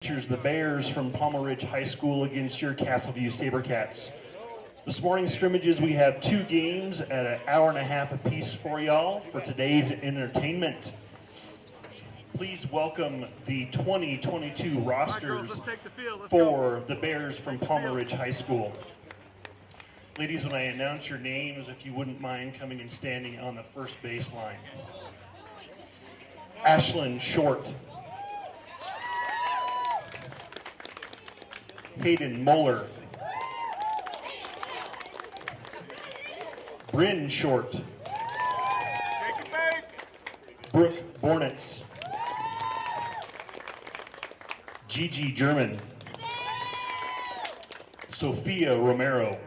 Features the Bears from Palmer Ridge High School against your Castleview Sabercats. This morning's scrimmages, we have two games at an hour and a half apiece for y'all for today's entertainment. Please welcome the 2022 rosters for the Bears from Palmer Ridge High School. Ladies, when I announce your names, if you wouldn't mind coming and standing on the first baseline. Ashlyn Short. Hayden Moeller. Bryn Short. Brooke Bornitz. Gigi German. Sophia Romero.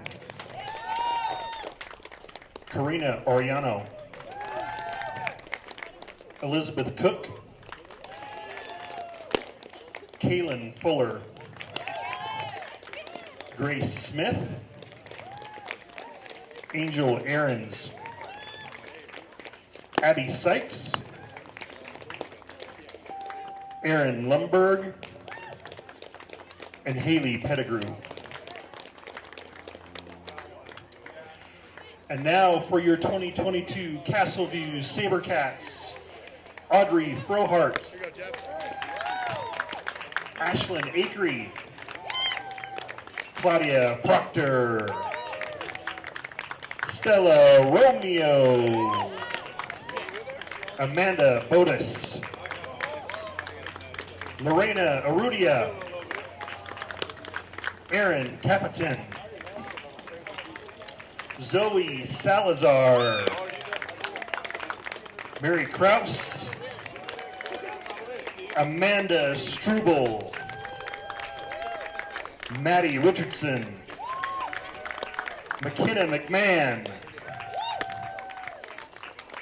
Karina Oriano. Elizabeth Cook. Kaylin Fuller. Grace Smith. Angel Aarons. Abby Sykes. Aaron Lumberg. And Haley Pettigrew. And now for your 2022 Castleview Sabercats, Audrey Frohart. Ashlyn Akery. Claudia Proctor. Stella Romeo. Amanda Bodis. Lorena Arudia. Aaron Capitan. Zoe Salazar. Mary Kraus. Amanda Struble. Maddie Richardson. McKenna McMahon.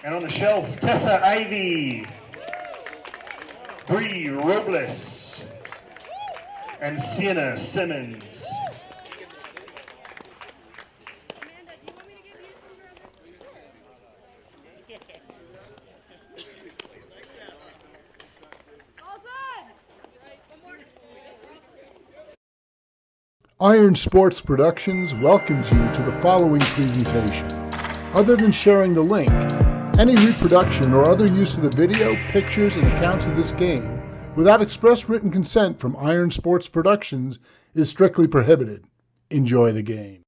And on the shelf, Tessa Ivy. Bree Robles. And Sienna Simmons. Iron Sports Productions welcomes you to the following presentation. Other than sharing the link, any reproduction or other use of the video, pictures, and accounts of this game without express written consent from Iron Sports Productions is strictly prohibited. Enjoy the game.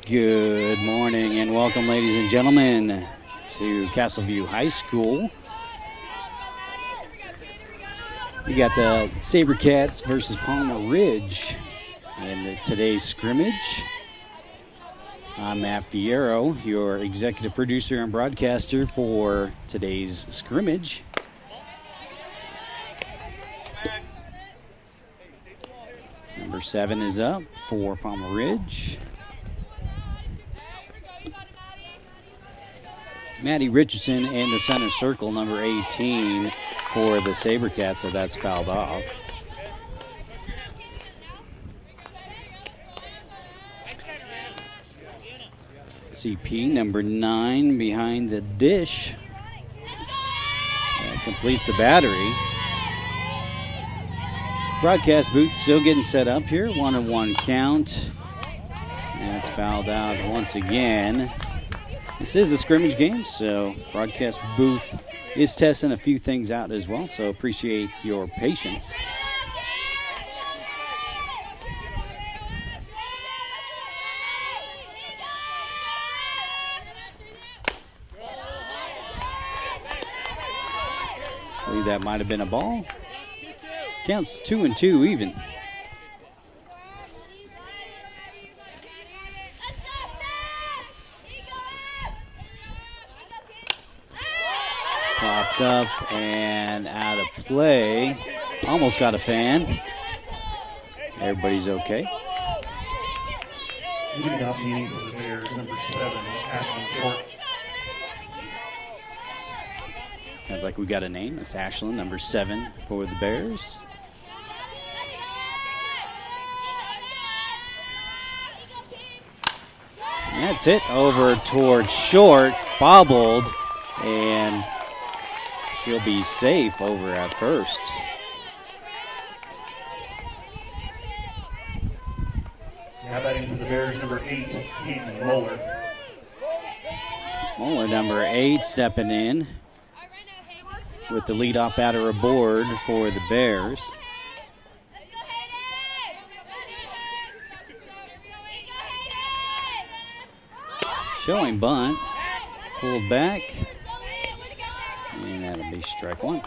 Good morning and welcome, ladies and gentlemen, to Castleview High School. We got the Sabercats versus Palmer Ridge in today's scrimmage. I'm Matt Fierro, your executive producer and broadcaster for today's scrimmage. Number 7 is up for Palmer Ridge. Maddie Richardson in the center circle, number 18 for the Sabercats, so that's fouled off. CP, number 9, behind the dish. That completes the battery. Broadcast booth still getting set up here. 1-1 count. And it's fouled out once again. This is a scrimmage game, so broadcast booth is testing a few things out as well, so appreciate your patience. I believe that might have been a ball. Counts 2-2 even. Popped up and out of play. Almost got a fan. Everybody's okay. Leading off meeting for the Bears, number 7, Ashlyn Short. Sounds like we got a name. It's Ashlyn, number 7 for the Bears. That's hit over towards short, bobbled, and she'll be safe over at first. Now batting for the Bears, number 8, Hayden Moeller. Moeller, number 8, stepping in with the leadoff batter aboard for the Bears. Showing bunt, pulled back, and that'll be strike one.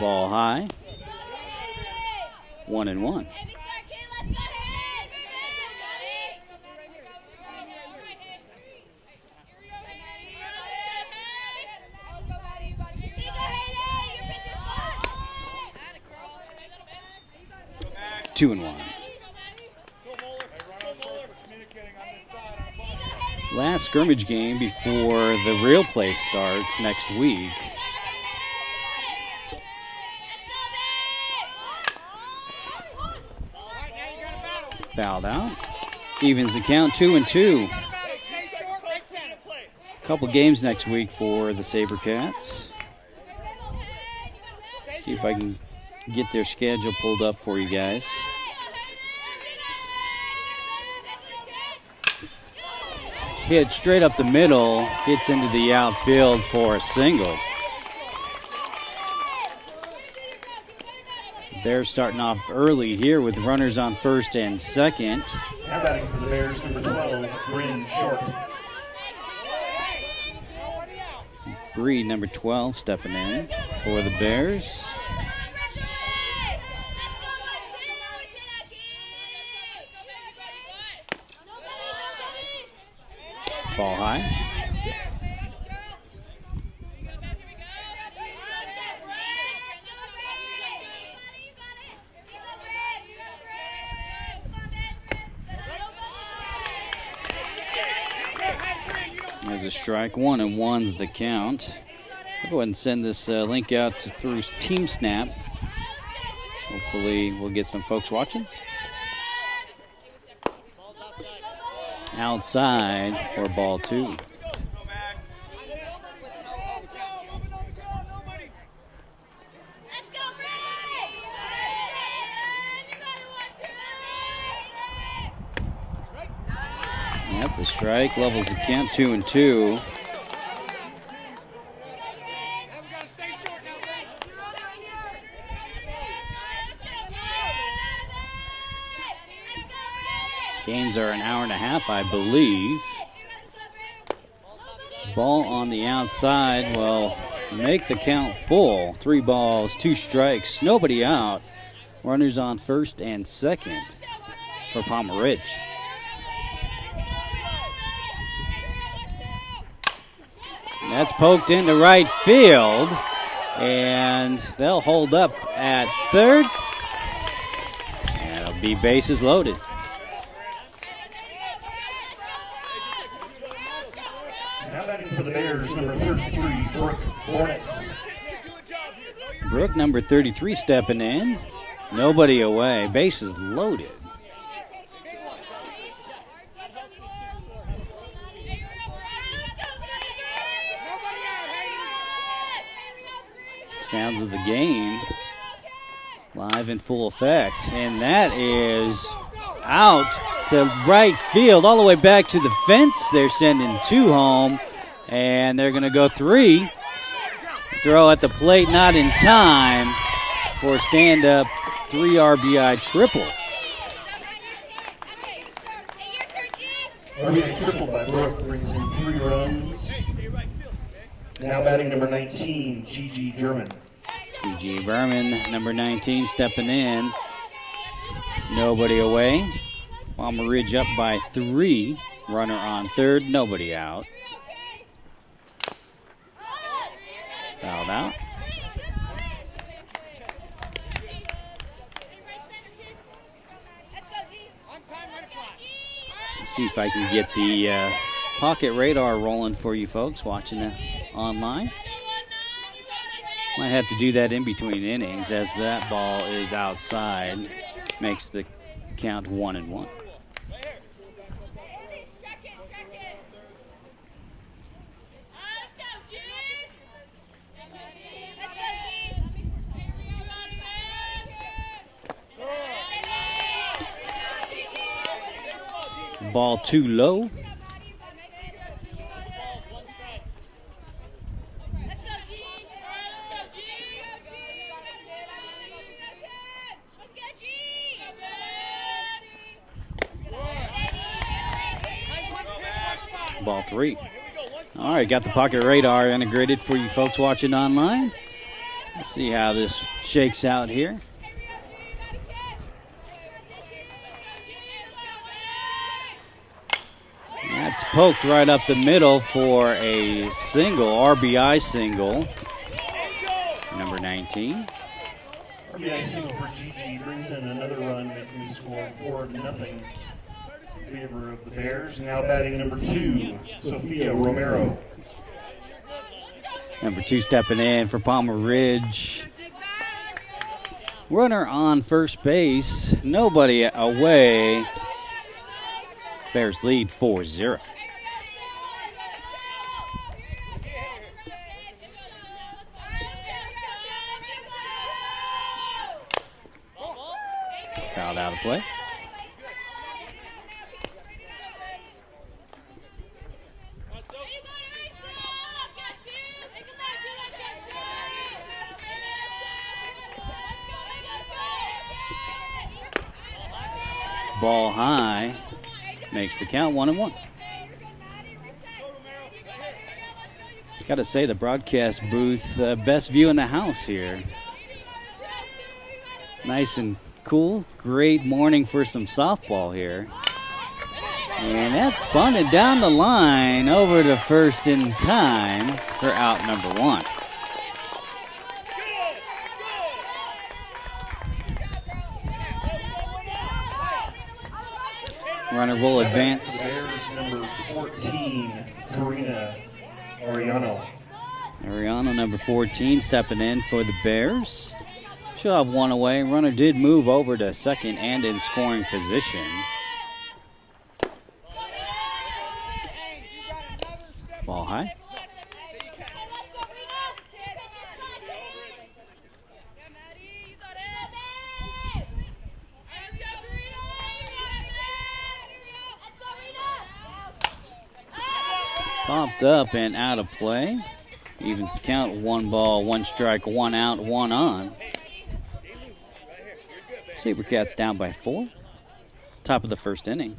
Ball high, 1-1. Two and 1. Last scrimmage game before the real play starts next week. Fouled out. Evens the count, 2-2. Couple games next week for the Sabercats. See if I can get their schedule pulled up for you guys. Hit straight up the middle, gets into the outfield for a single. Bears starting off early here with runners on first and second. Now batting for the Bears, number 12, Bryn Short. Bree, number 12, stepping in for the Bears. Ball high. There's a strike, 1-1's the count. I'll go ahead and send this link out through Team Snap. Hopefully we'll get some folks watching. Outside for ball 2. That's a strike, levels the count, 2-2. Games are an hour and a half, I believe. Ball on the outside will make the count full. 3 balls, 2 strikes, nobody out. Runners on first and second for Palmer Ridge. That's poked into right field, and they'll hold up at third. And it'll be bases loaded. Now batting for the Bears, number 33, Brooke Hornets. Brooke, number 33, stepping in. Nobody away, bases loaded. Sounds of the game live in full effect, and that is out to right field, all the way back to the fence. They're sending 2 home, and they're going to go 3. Throw at the plate, not in time for a stand-up 3 RBI triple. RBI triple by Brooke brings in 3 runs. Now batting number 19, Gigi German. Gigi Berman, number 19, stepping in. Nobody away. Palmer Ridge up by 3. Runner on third, nobody out. Fouled out. Let's see if I can get the pocket radar rolling for you folks watching it online. Might have to do that in between innings as that ball is outside. Makes the count 1-1. Ball too low. Ball 3. All right, got the pocket radar integrated for you folks watching online. Let's see how this shakes out here. That's poked right up the middle for a single, RBI single. Number 19. RBI single for Gigi brings in another run, making the score 4-0 in favor of the Bears. Now batting number 2, Sophia Romero. Number 2 stepping in for Palmer Ridge. Runner on first base, nobody away. Bears lead 4-0. Fouled out of play. Ball high. Makes the count 1-1. Got to say, the broadcast booth, best view in the house here. Nice and cool. Great morning for some softball here. And that's bunted down the line over to first in time for out number 1. Runner will advance. Bears number 14, Karina Ariano. Ariano, number 14, stepping in for the Bears. She'll have one away. Runner did move over to second and in scoring position. Ball high. Popped up and out of play. Evens the count, 1 ball, 1 strike, 1 out, 1 on. Sabercats down by 4. Top of the first inning.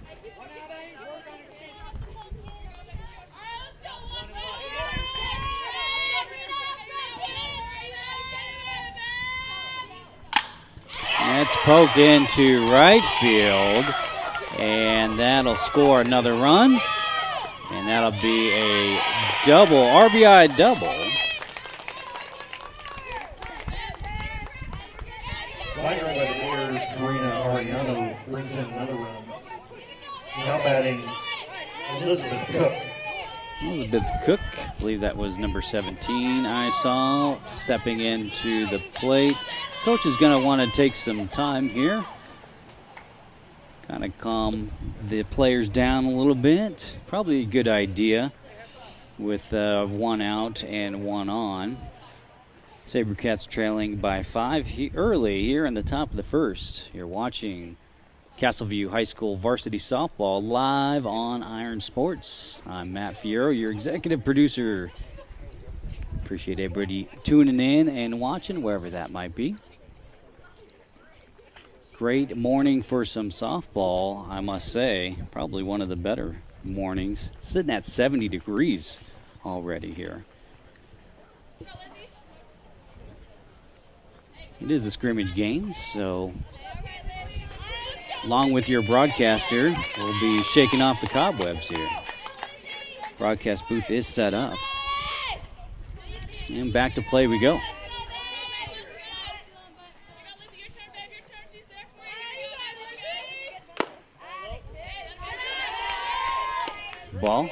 That's poked into right field, and that'll score another run. And that'll be a double, RBI double. Line run by the Bears, Karina Ariano brings in another run. Now batting Elizabeth Cook. Elizabeth Cook, I believe that was number 17 I saw, stepping into the plate. Coach is going to want to take some time here. Kind of calm the players down a little bit. Probably a good idea with 1 out and 1 on. Sabercats trailing by 5 early here in the top of the first. You're watching Castleview High School varsity softball live on Iron Sports. I'm Matt Fierro, your executive producer. Appreciate everybody tuning in and watching wherever that might be. Great morning for some softball, I must say. Probably one of the better mornings. Sitting at 70 degrees already here. It is a scrimmage game, so along with your broadcaster, we'll be shaking off the cobwebs here. Broadcast booth is set up. And back to play we go. Ball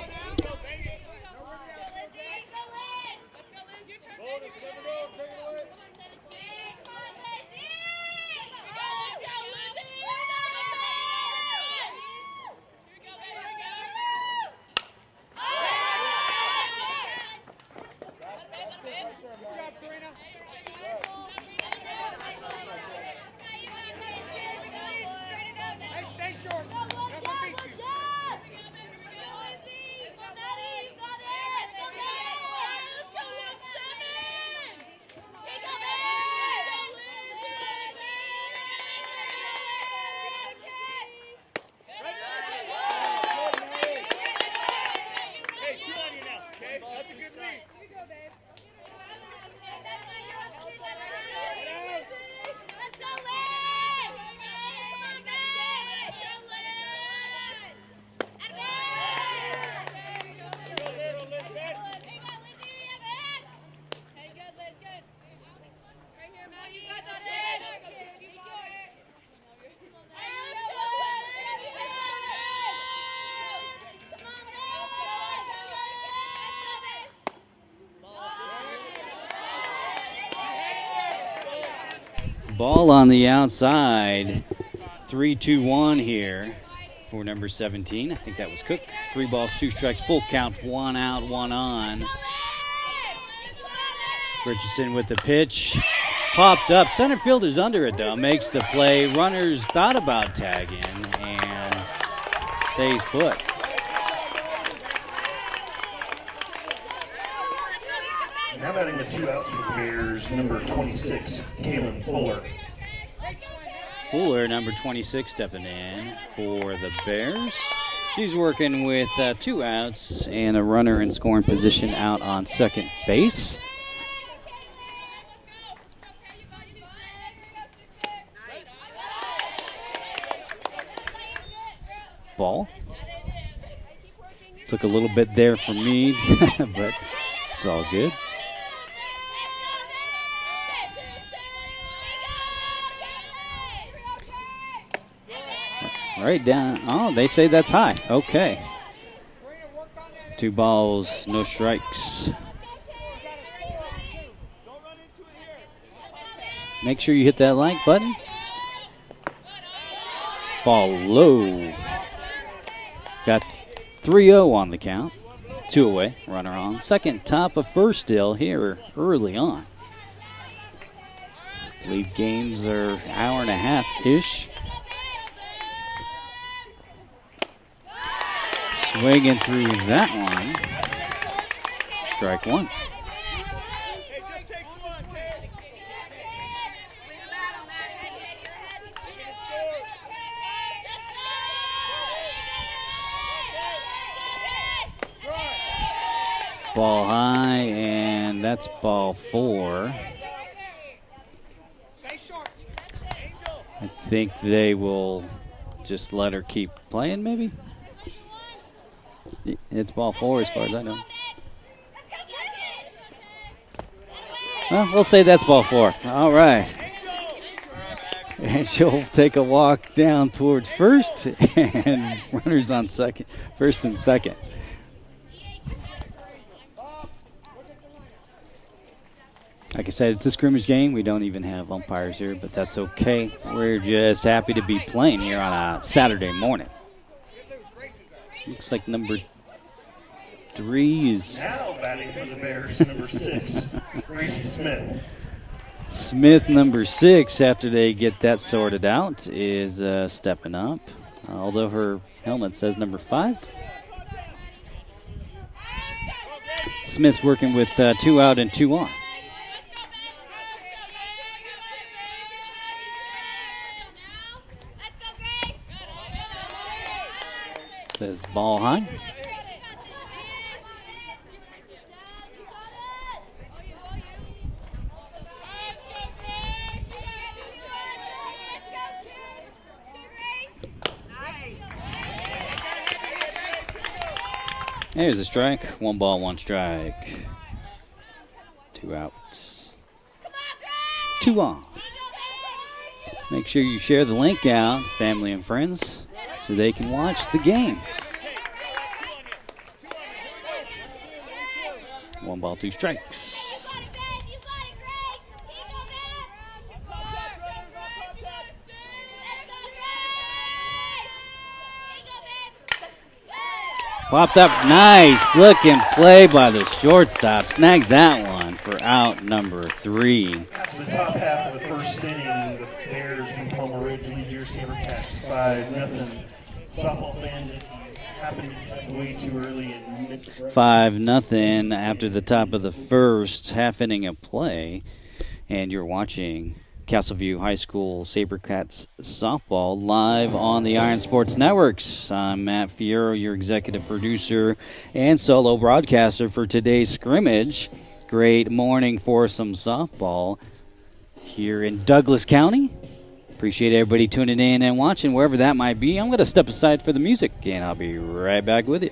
Ball on the outside. 3-2-1 here for number 17. I think that was Cook. 3 balls, 2 strikes, full count, 1 out, 1 on. Richardson with the pitch. Popped up. Center fielder's under it, though. Makes the play. Runners thought about tagging and stays put. Now batting the 2 outs for the Bears, number 26, Kaylin Fuller. Fuller, number 26, stepping in for the Bears. She's working with 2 outs and a runner in scoring position out on second base. Ball. Took a little bit there for me, but it's all good. Right down. Oh, they say that's high. Okay. 2 balls, no strikes. Make sure you hit that like button. Ball low. Got 3-0 on the count. 2 away. Runner on second. Top of first still here early on. I believe games are hour and a half-ish. Swinging through that one. Strike 1. Ball high, and that's ball 4. I think they will just let her keep playing, maybe? It's ball 4 as far as I know. Well, we'll say that's ball 4. All right. And she'll take a walk down towards first, and runners on second, first and second. Like I said, it's a scrimmage game. We don't even have umpires here, but that's okay. We're just happy to be playing here on a Saturday morning. Looks like number 3 is... Now batting for the Bears, number 6, Gracie Smith. Smith, number 6, after they get that sorted out, is stepping up. Although her helmet says number 5. Smith's working with 2 out and 2 on. Says ball high. There's a strike. 1 ball, 1 strike. 2 outs. 2 on. Make sure you share the link out, family and friends, so they can watch the game. 1 ball, 2 strikes. Popped up, nice looking play by the shortstop. Snags that one for out number 3. After the top half of the first inning, the Bears from Palmer Ridge lead your Sabercats 5-0. Softball fans, if you happen to be way too early and missed 5-0 after the top of the first half inning of play, and you're watching Castleview High School Sabercats softball live on the Iron Sports Networks. I'm Matt Fierro, your executive producer and solo broadcaster for today's scrimmage. Great morning for some softball here in Douglas County. Appreciate everybody tuning in and watching wherever that might be. I'm going to step aside for the music, and I'll be right back with you.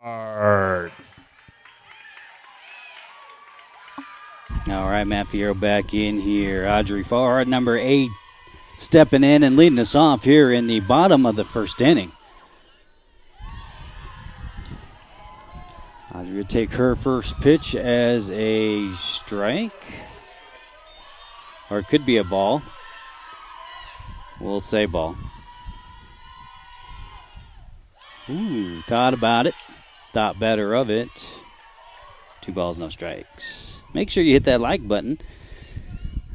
Hard. All right, Matt Fierro back in here. Audrey Farhard, number 8, stepping in and leading us off here in the bottom of the first inning. Audrey will take her first pitch as a strike. Or it could be a ball. We'll say ball. Ooh, thought about it. Thought better of it. 2 balls, no strikes. Make sure you hit that like button.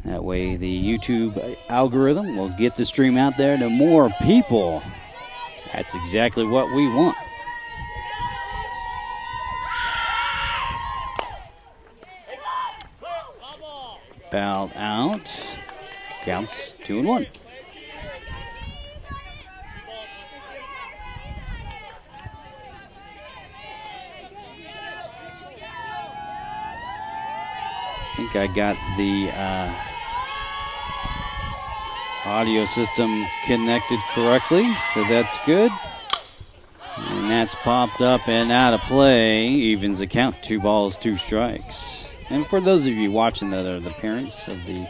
That way the YouTube algorithm will get the stream out there to more people. That's exactly what we want. Fouled out. Counts 2-1. I think I got the audio system connected correctly, so that's good. And that's popped up and out of play. Evens the count, 2 balls, 2 strikes. And for those of you watching that are the parents of the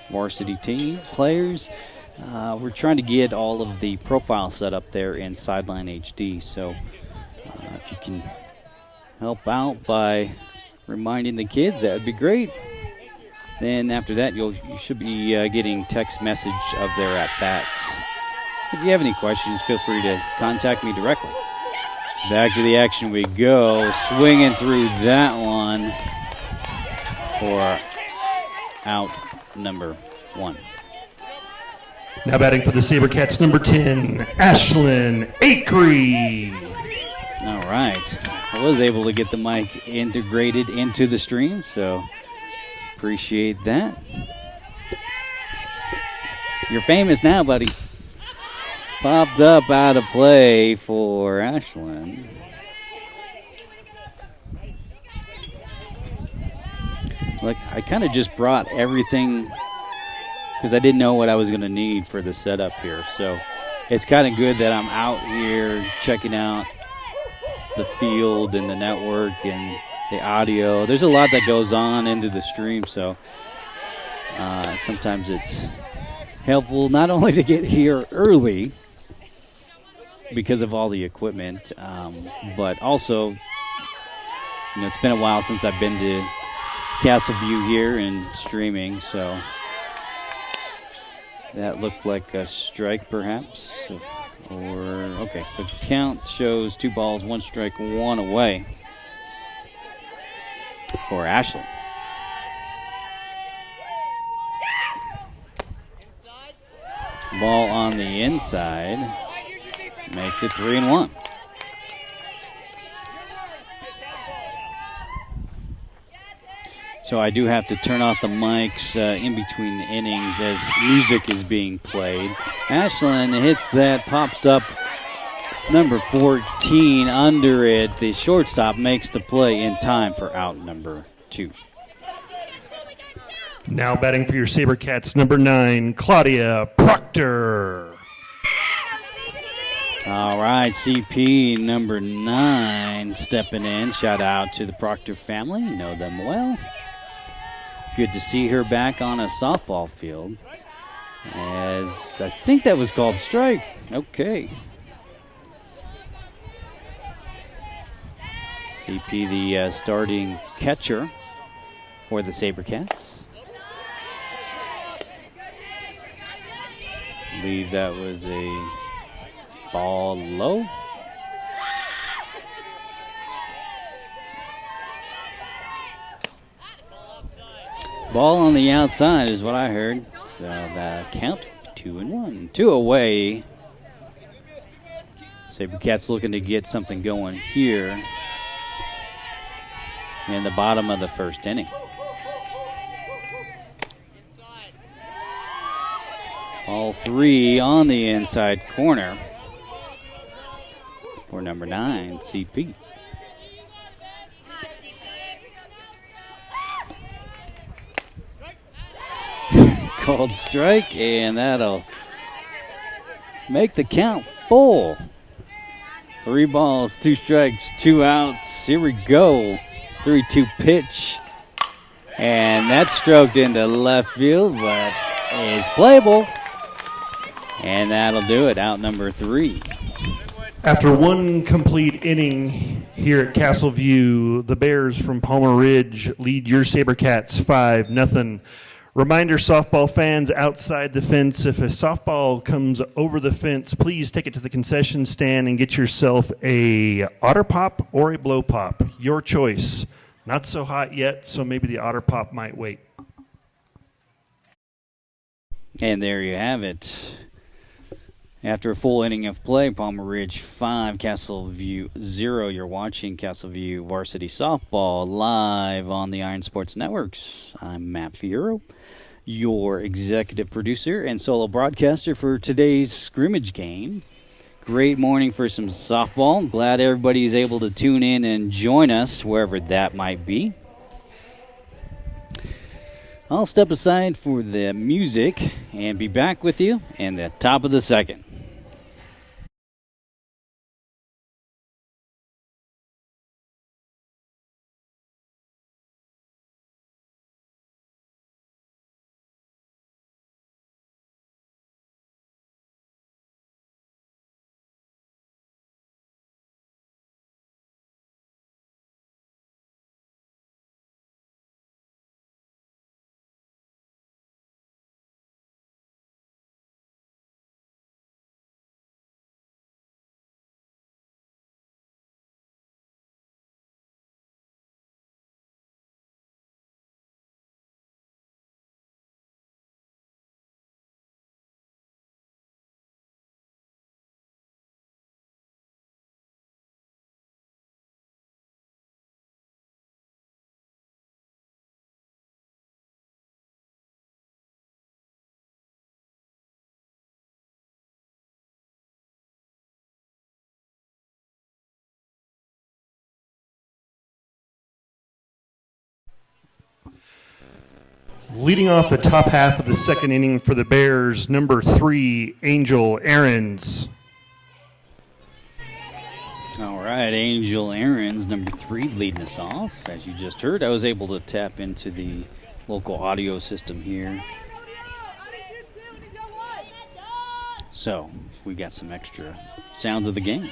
varsity team players, we're trying to get all of the profiles set up there in Sideline HD. So if you can help out by reminding the kids, that would be great. Then after that, you should be getting text message of their at-bats. If you have any questions, feel free to contact me directly. Back to the action we go. Swinging through that one for out number 1. Now batting for the Sabercats, number 10, Ashlyn Acree. All right. I was able to get the mic integrated into the stream, so appreciate that. You're famous now, buddy. Popped up out of play for Ashlyn. Look, I kind of just brought everything because I didn't know what I was going to need for the setup here. So it's kind of good that I'm out here checking out the field and the network and the audio. There's a lot that goes on into the stream, so sometimes it's helpful not only to get here early because of all the equipment, but also, it's been a while since I've been to Castleview here and streaming, so that looked like a strike perhaps. Okay, so count shows 2 balls, 1 strike, 1 away for Ashlyn. Ball on the inside makes it 3-1. So I do have to turn off the mics in between the innings as music is being played. Ashlyn hits that, pops up number 14 under it. The shortstop makes the play in time for out number 2. Now batting for your Sabercats, number 9, Claudia Proctor. All right, CP number 9 stepping in. Shout out to the Proctor family. You know them well. Good to see her back on a softball field. As I think that was called strike. Okay. CP, the starting catcher for the Sabercats. I believe that was a ball low. Ball on the outside is what I heard. So the count 2-1. 2 away. Sabercats looking to get something going here in the bottom of the first inning. All 3 on the inside corner for number 9, CP. Called strike, and that'll make the count full. 3 balls, 2 strikes, 2 outs. Here we go. 3-2 pitch. And that's stroked into left field, but is playable. And that'll do it. Out number 3. After one complete inning here at Castleview, the Bears from Palmer Ridge lead your Sabercats 5-0. Reminder, softball fans outside the fence, if a softball comes over the fence, please take it to the concession stand and get yourself a Otter Pop or a Blow Pop. Your choice. Not so hot yet, so maybe the Otter Pop might wait. And there you have it. After a full inning of play, Palmer Ridge 5, Castleview 0. You're watching Castleview Varsity Softball live on the Iron Sports Networks. I'm Matt Fiero, your executive producer and solo broadcaster for today's scrimmage game. Great morning for some softball. Glad everybody's able to tune in and join us wherever that might be. I'll step aside for the music and be back with you in the top of the second. Leading off the top half of the second inning for the Bears, number 3, Angel Aarons. All right, Angel Aarons, number 3, leading us off. As you just heard, I was able to tap into the local audio system here. So, we got some extra sounds of the game.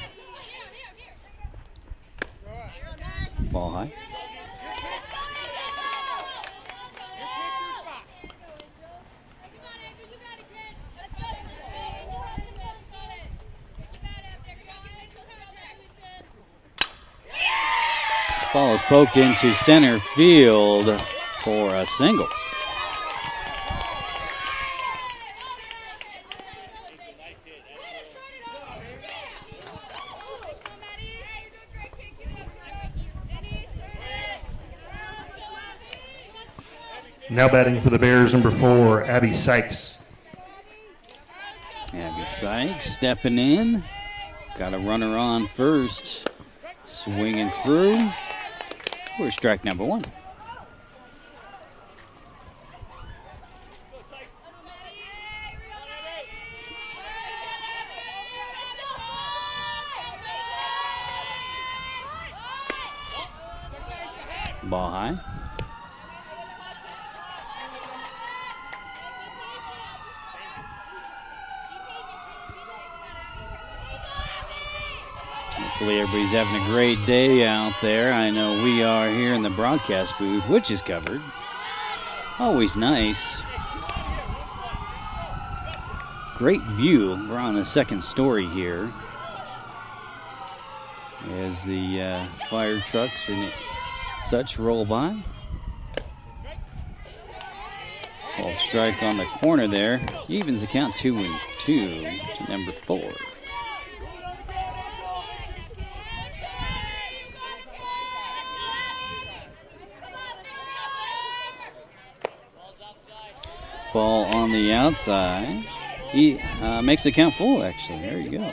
Ball high. Ball is poked into center field for a single. Now batting for the Bears, number 4, Abby Sykes. Abby Sykes stepping in. Got a runner on first. Swinging through. For strike number 1. Ball high. Hopefully everybody's having a great day out there. I know we are here in the broadcast booth, which is covered. Always nice. Great view. We're on the second story here. As the fire trucks and such roll by. Called strike on the corner there. Evens the count 2-2 to number 4. Ball on the outside. He makes the count full, actually. There you go.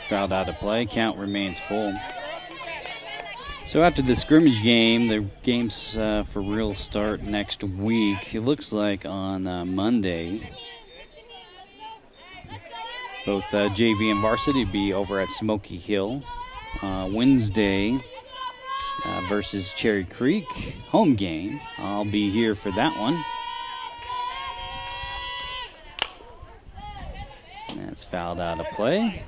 Fouled out of play. Count remains full. So after the scrimmage game, the games for real start next week. It looks like on Monday, both JV and varsity will be over at Smoky Hill. Wednesday versus Cherry Creek, home game. I'll be here for that one. That's fouled out of play.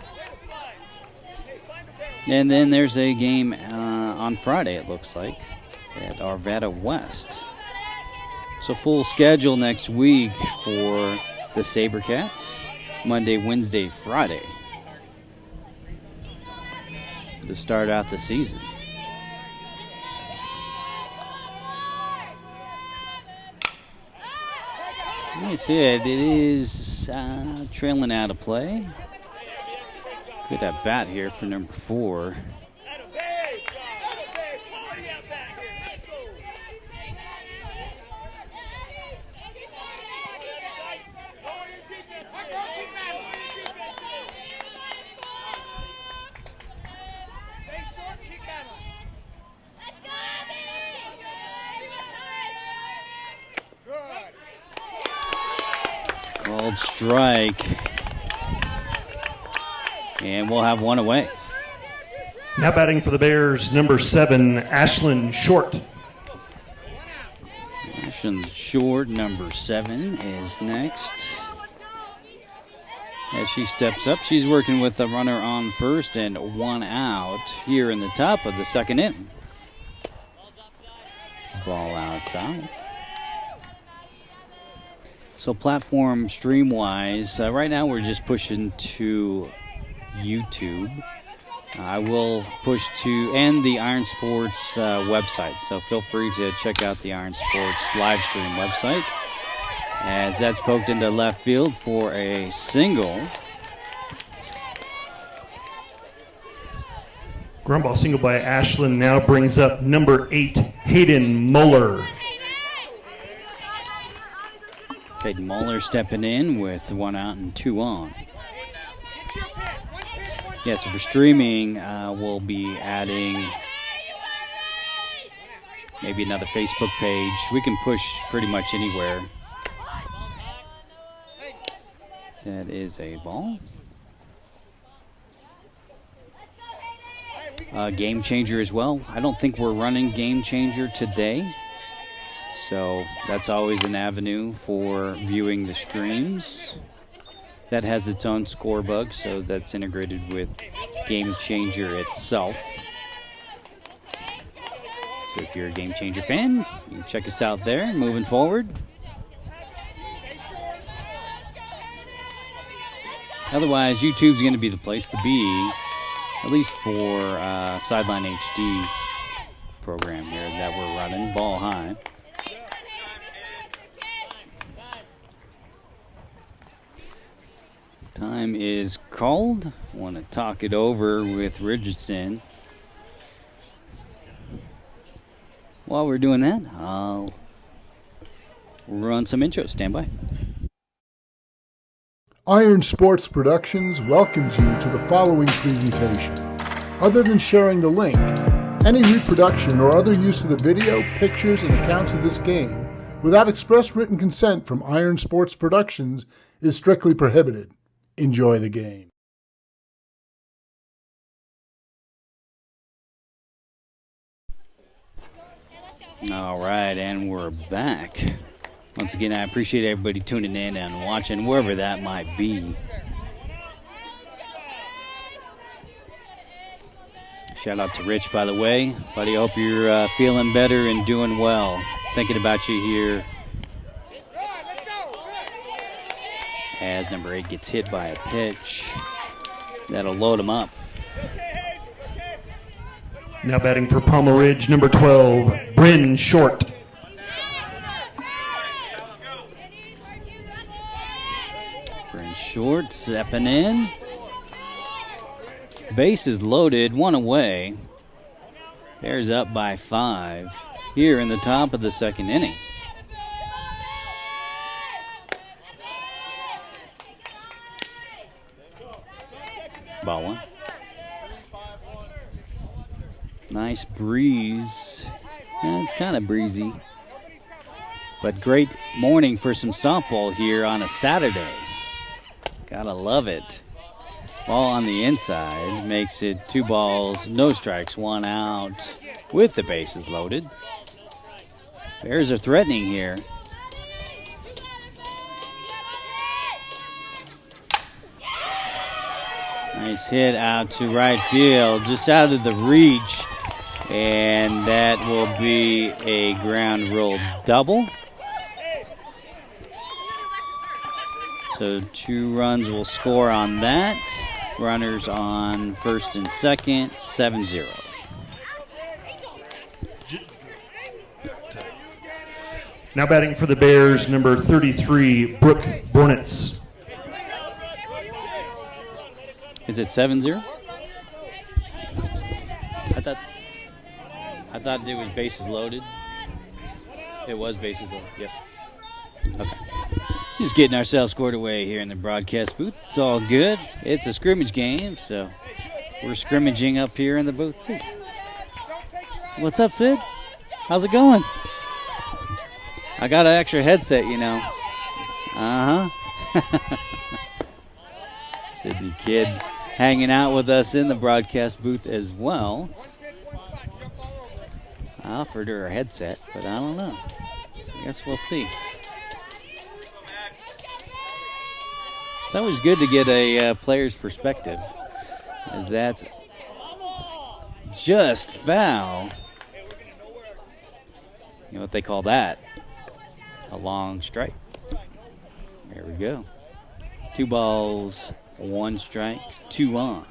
And then there's a game on Friday, it looks like, at Arvada West. So full schedule next week for the Sabercats. Monday, Wednesday, Friday to start out the season. Nice hit. It is trailing out of play. Good at bat here for number 4. Called strike. And we'll have one away. Now batting for the Bears, number 7, Ashlyn Short. Ashlyn Short, number 7, is next. As she steps up, she's working with a runner on first and 1 out here in the top of the second inning. Ball outside. So platform stream-wise, right now we're just pushing to YouTube. I will push to and the Iron Sports website, so feel free to check out the Iron Sports live stream website, as that's poked into left field for a single. Ground ball single by Ashlyn now brings up number 8, Hayden Muller. Hayden Muller stepping in with 1 out and 2 on. Yeah, so for streaming, we'll be adding maybe another Facebook page. We can push pretty much anywhere. That is a ball. Game Changer as well. I don't think we're running Game Changer today. So that's always an avenue for viewing the streams. That has its own score bug, so that's integrated with Game Changer itself. So if you're a Game Changer fan, you can check us out there moving forward. Otherwise, YouTube's going to be the place to be, at least for Sideline HD program here that we're running, ball high. Time is called. Want to talk it over with Richardson. While we're doing that, I'll run some intros. Stand by. Iron Sports Productions welcomes you to the following presentation. Other than sharing the link, any reproduction or other use of the video, pictures, and accounts of this game without express written consent from Iron Sports Productions is strictly prohibited. Enjoy the game. All right, and we're back. Once again, I appreciate everybody tuning in and watching, wherever that might be. Shout out to Rich, by the way. Buddy, I hope you're feeling better and doing well. Thinking about you here. As number 8 gets hit by a pitch. That'll load him up. Now batting for Palmer Ridge, number 12, Bryn Short. Bryn Short stepping in. Base is loaded, 1 away. Bears up by 5 here in the top of the second inning. Ball 1. Nice breeze. It's kind of breezy. But great morning for some softball here on a Saturday. Gotta love it. Ball on the inside makes it 2 balls, no strikes, 1 out with the bases loaded. Bears are threatening here. Nice hit out to right field, just out of the reach. And that will be a ground rule double. So 2 runs will score on that. Runners on first and second, 7-0. Now batting for the Bears, number 33, Brooke Bornitz. Is it 7-0? I thought it was bases loaded. It was bases loaded. Yep. Okay. Just getting ourselves scored away here in the broadcast booth. It's all good. It's a scrimmage game, so we're scrimmaging up here in the booth too. What's up, Sid? How's it going? I got an extra headset, you know. Sydney Kidd hanging out with us in the broadcast booth as well. I offered her a headset, but I don't know. I guess we'll see. It's always good to get a player's perspective, as that's just foul. You know what they call that? A long strike. There we go. 2 balls, 1 strike, 2 on.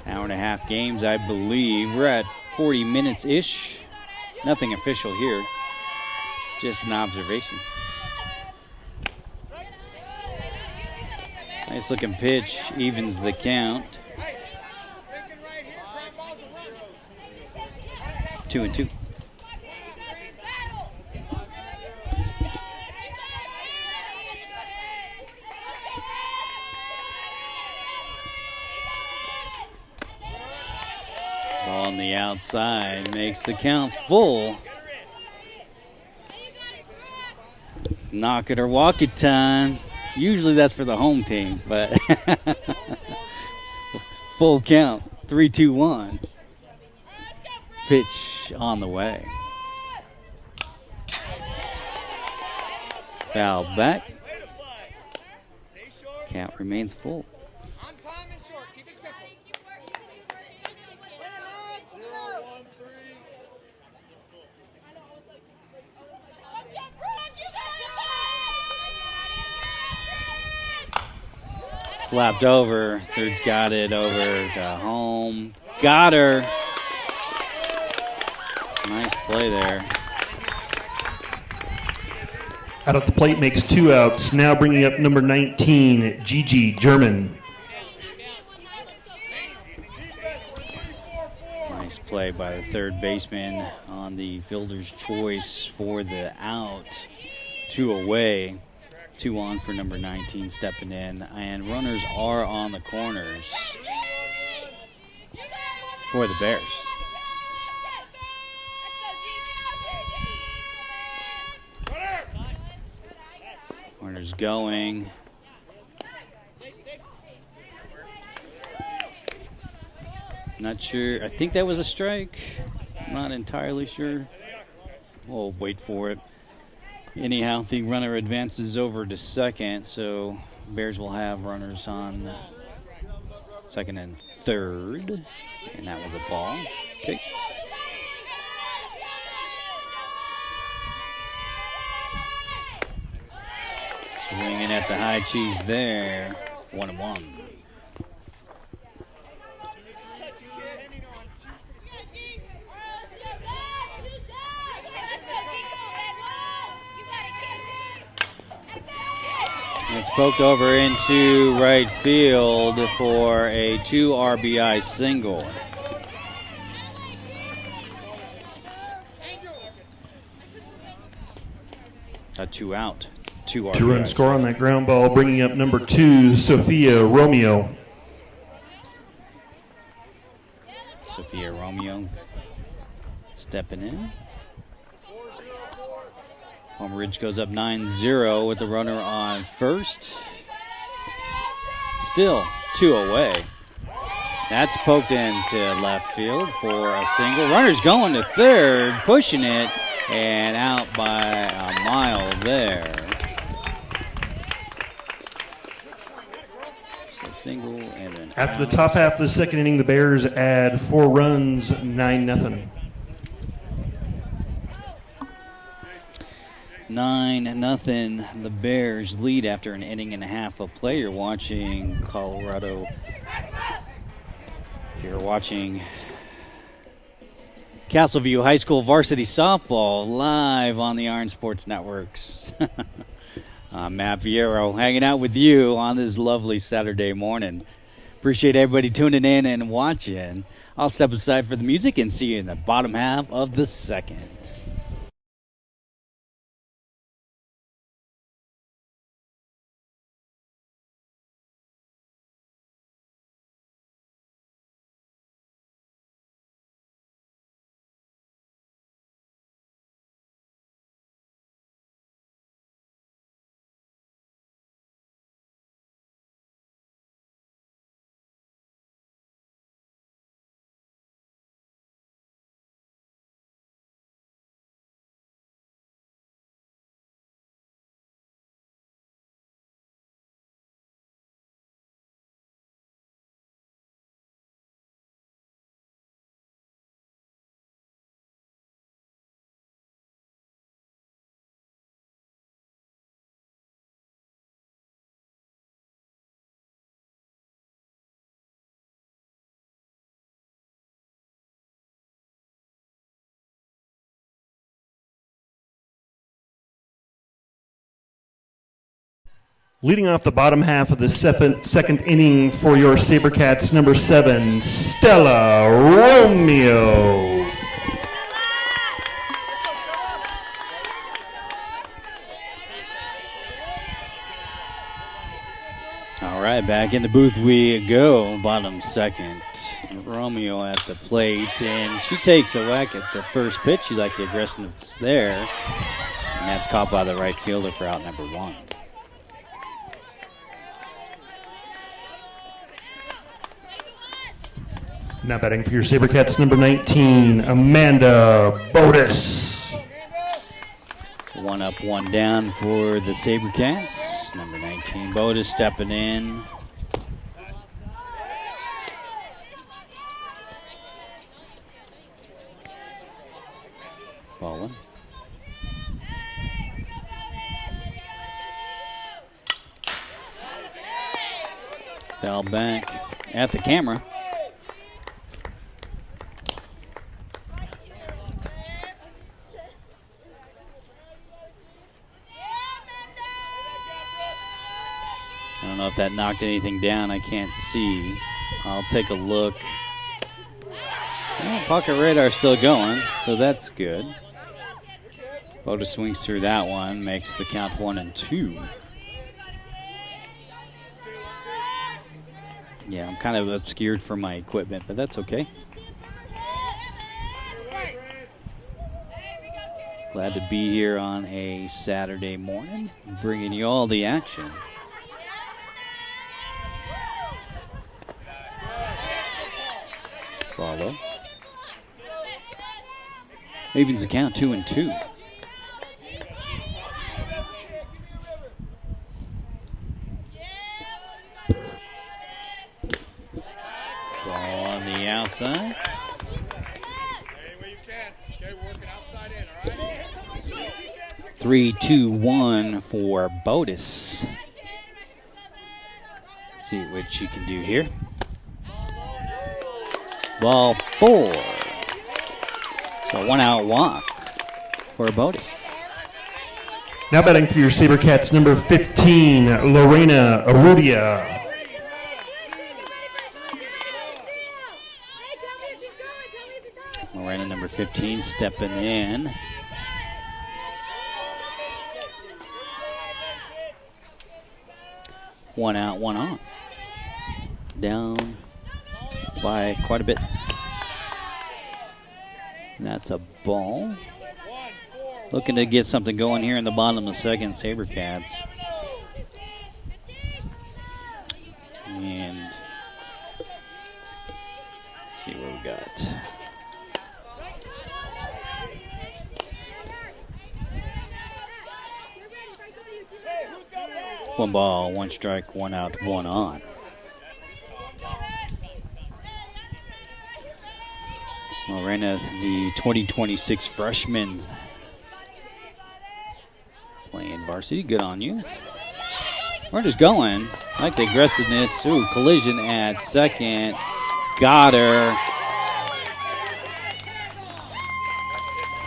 Hour and a half games, I believe. We're at 40 minutes-ish. Nothing official here, just an observation. Nice looking pitch, evens the count. 2-2. Ball on the outside makes the count full. Knock it or walk it time. Usually that's for the home team, but full count. 3-2-1. Pitch on the way. Foul back. Count remains full. Slapped over. Third's got it over to home. Got her. Nice play there. Out at the plate makes 2 outs. Now bringing up number 19, Gigi German. Nice play by the third baseman on the fielder's choice for the out. 2 away. 2 on for number 19 stepping in. And runners are on the corners for the Bears. Corners going. Not sure. I think that was a strike. Not entirely sure. We'll wait for it. Anyhow, the runner advances over to second, so Bears will have runners on second and third. And that was a ball. Okay. Swinging at the high cheese there. 1-1. It's poked over into right field for a 2 RBI single. A 2 out. 2 RBIs. 2-run score on that ground ball, bringing up number 2, Sophia Romeo. Sophia Romeo stepping in. Palm Ridge goes up 9-0 with the runner on first. Still 2 away. That's poked into left field for a single. Runner's going to third, pushing it, and out by a mile there. So single and then After the top half of the second inning, the Bears add 4 runs, 9-0. 9-0. The Bears lead after an inning and a half of play. You're watching Colorado. You're watching Castleview High School varsity softball live on the Iron Sports Networks. I'm Matt Fierro hanging out with you on this lovely Saturday morning. Appreciate everybody tuning in and watching. I'll step aside for the music and see you in the bottom half of the second. Leading off the bottom half of the second inning for your Sabercats, number 7, Stella Romeo. All right, back in the booth we go. Bottom second. Romeo at the plate, and she takes a whack at the first pitch. She liked the aggressiveness there, and that's caught by the right fielder for out number 1. Now batting for your Sabercats, number 19, Amanda Bodis. 1 up, 1 down for the Sabercats. Number 19, Bodis stepping in. Ball 1. Foul back at the camera. I don't know if that knocked anything down. I can't see. I'll take a look. Well, pocket radar's still going, so that's good. Boda swings through that one, makes the count 1-2. Yeah, I'm kind of obscured from my equipment, but that's okay. Glad to be here on a Saturday morning, bringing you all the action. Follow. Evens the count 2-2. Ball on the outside. 3-2-1 for Bodis. See what she can do here. Ball 4. So 1 out walk for Bodis. Now batting for your Sabercats, number 15, Lorena Arudia. Lorena, number 15, stepping in. 1 out, 1 on. Down by quite a bit. That's a ball. Looking to get something going here in the bottom of the second, Sabercats. And let's see what we got. One ball, 1 strike, 1 out, 1 on. Morena, the 2026 freshman, playing varsity. Good on you. We're just going. I like the aggressiveness. Ooh, collision at second. Got her.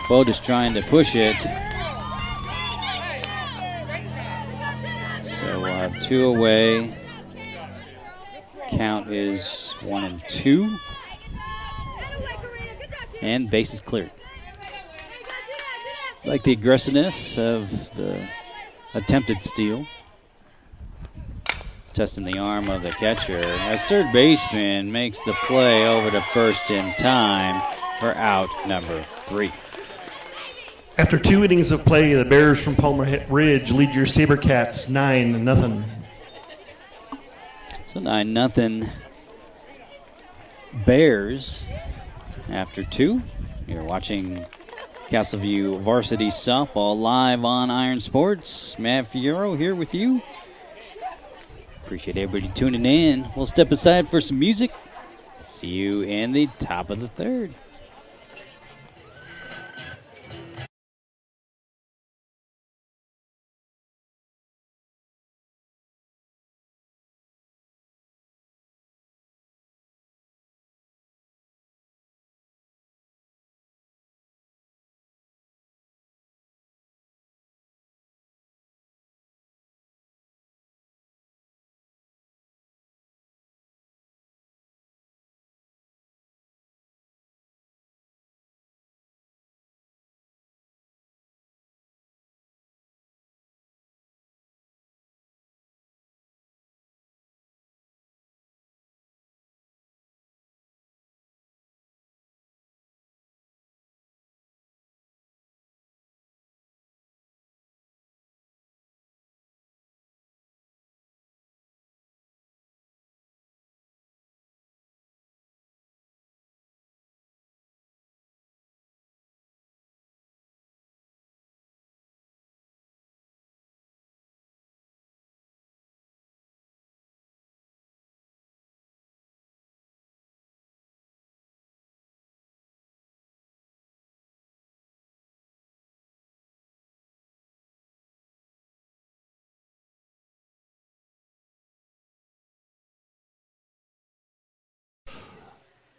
Bo just trying to push it. So we'll have 2 away. Count is 1 and 2. And base is cleared. Like the aggressiveness of the attempted steal. Testing the arm of the catcher. As third baseman makes the play over to first in time for out number 3. After 2 innings of play, the Bears from Palmer Ridge lead your Sabercats 9-0. So 9-0 Bears after 2. You're watching Castleview Varsity Softball live on Iron Sports. Matt Fierro here with you. Appreciate everybody tuning in. We'll step aside for some music. See you in the top of the third.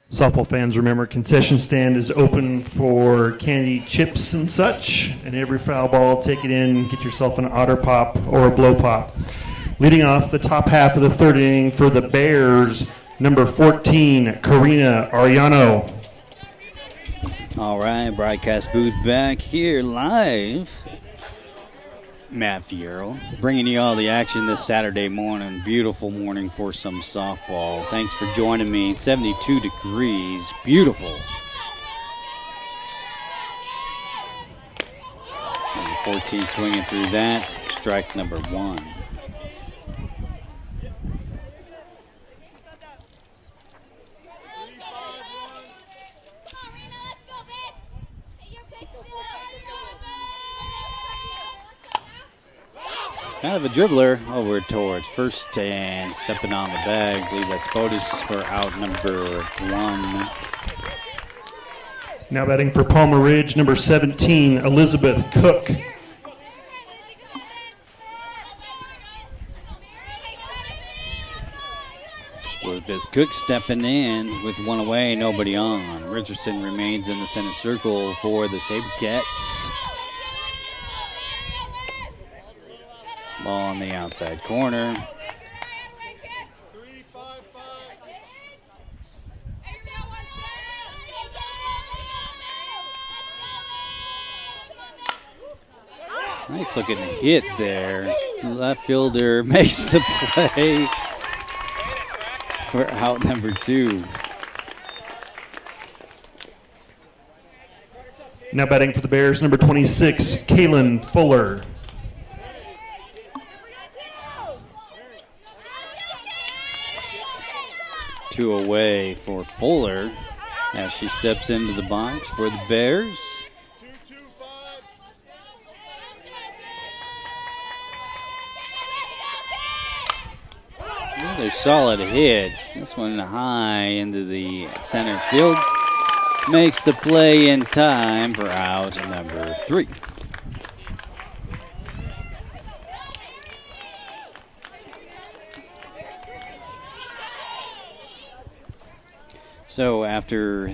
Softball fans, remember, concession stand is open for candy chips and such. And every foul ball, take it in, get yourself an Otter Pop or a Blow Pop. Leading off the top half of the third inning for the Bears, number 14, Karina Ariano. All right, broadcast booth back here live. Matt Fierro bringing you all the action this Saturday morning. Beautiful morning for some softball. Thanks for joining me. 72 degrees. Beautiful. And 14 swinging through that. Strike number 1. Kind of a dribbler over towards first and stepping on the bag. I believe that's Bodis for out number 1. Now batting for Palmer Ridge, number 17, Elizabeth Cook. Elizabeth Cook stepping in with 1 away, nobody on. Richardson remains in the center circle for the Sabercats. Ball on the outside corner. Nice looking hit there. Left fielder makes the play for out number 2. Now batting for the Bears, number 26, Kaylin Fuller. Two away for Fuller as she steps into the box for the Bears. Another solid hit. This one high into the center field. Makes the play in time for out number 3. So after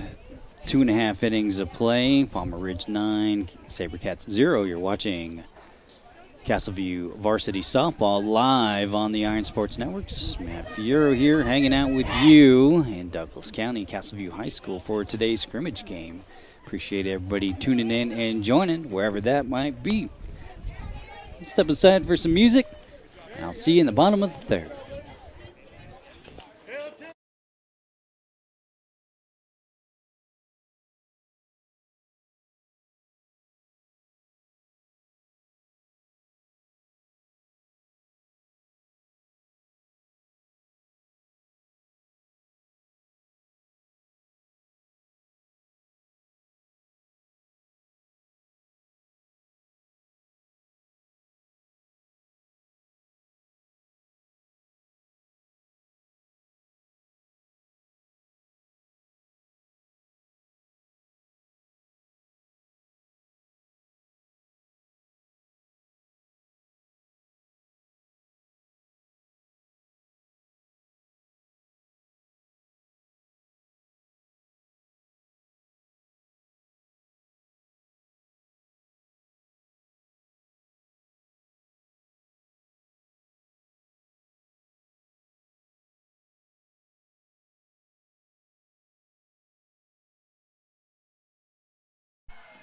2.5 innings of play, Palmer Ridge 9, Sabercats 0, you're watching Castleview Varsity Softball live on the Iron Sports Networks. Matt Fiero here hanging out with you in Douglas County, Castleview High School for today's scrimmage game. Appreciate everybody tuning in and joining wherever that might be. Let's step aside for some music, and I'll see you in the bottom of the 3rd.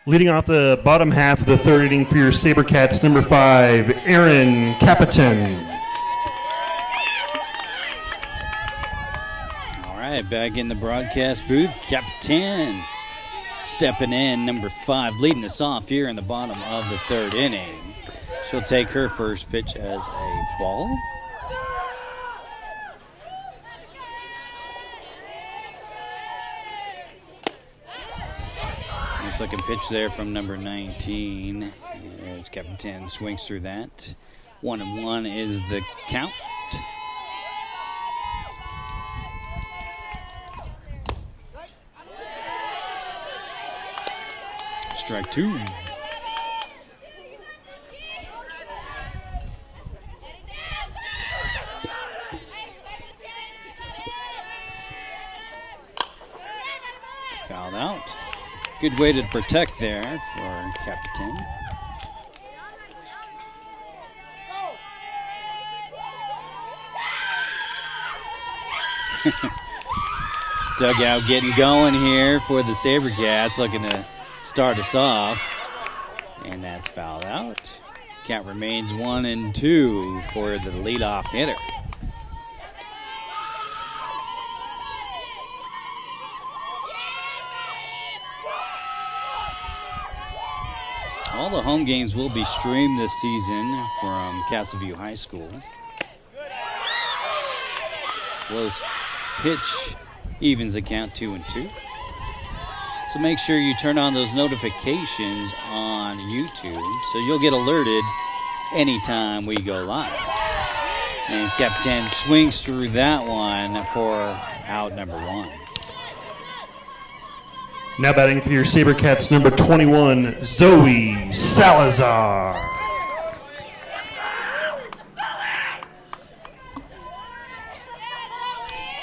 Leading off the bottom half of the 3rd inning for your Sabercats, number 5, Erin Capitan. All right, back in the broadcast booth, Captain stepping in, number 5, leading us off here in the bottom of the 3rd inning. She'll take her first pitch as a ball. Nice looking pitch there from number 19 as Captain swings through that. 1-1 is the count. Strike 2. Fouled out. Good way to protect there for Captain. Dugout getting going here for the Sabercats, looking to start us off. And that's fouled out. Count remains 1-2 for the leadoff hitter. All the home games will be streamed this season from Castleview High School. Close pitch evens the count 2-2. So make sure you turn on those notifications on YouTube so you'll get alerted anytime we go live. And Captain swings through that one for out number 1. Now batting for your Sabercats, number 21, Zoe Salazar.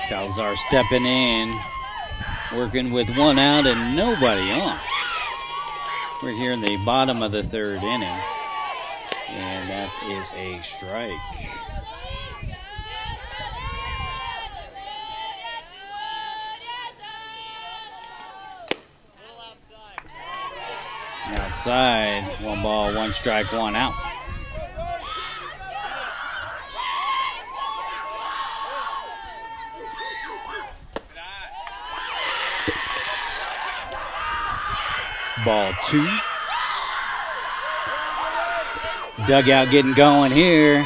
Salazar stepping in, working with 1 out and nobody on. We're here in the bottom of the 3rd inning, and that is a strike. Outside, 1 ball, 1 strike, 1 out. Ball 2. Dugout getting going here.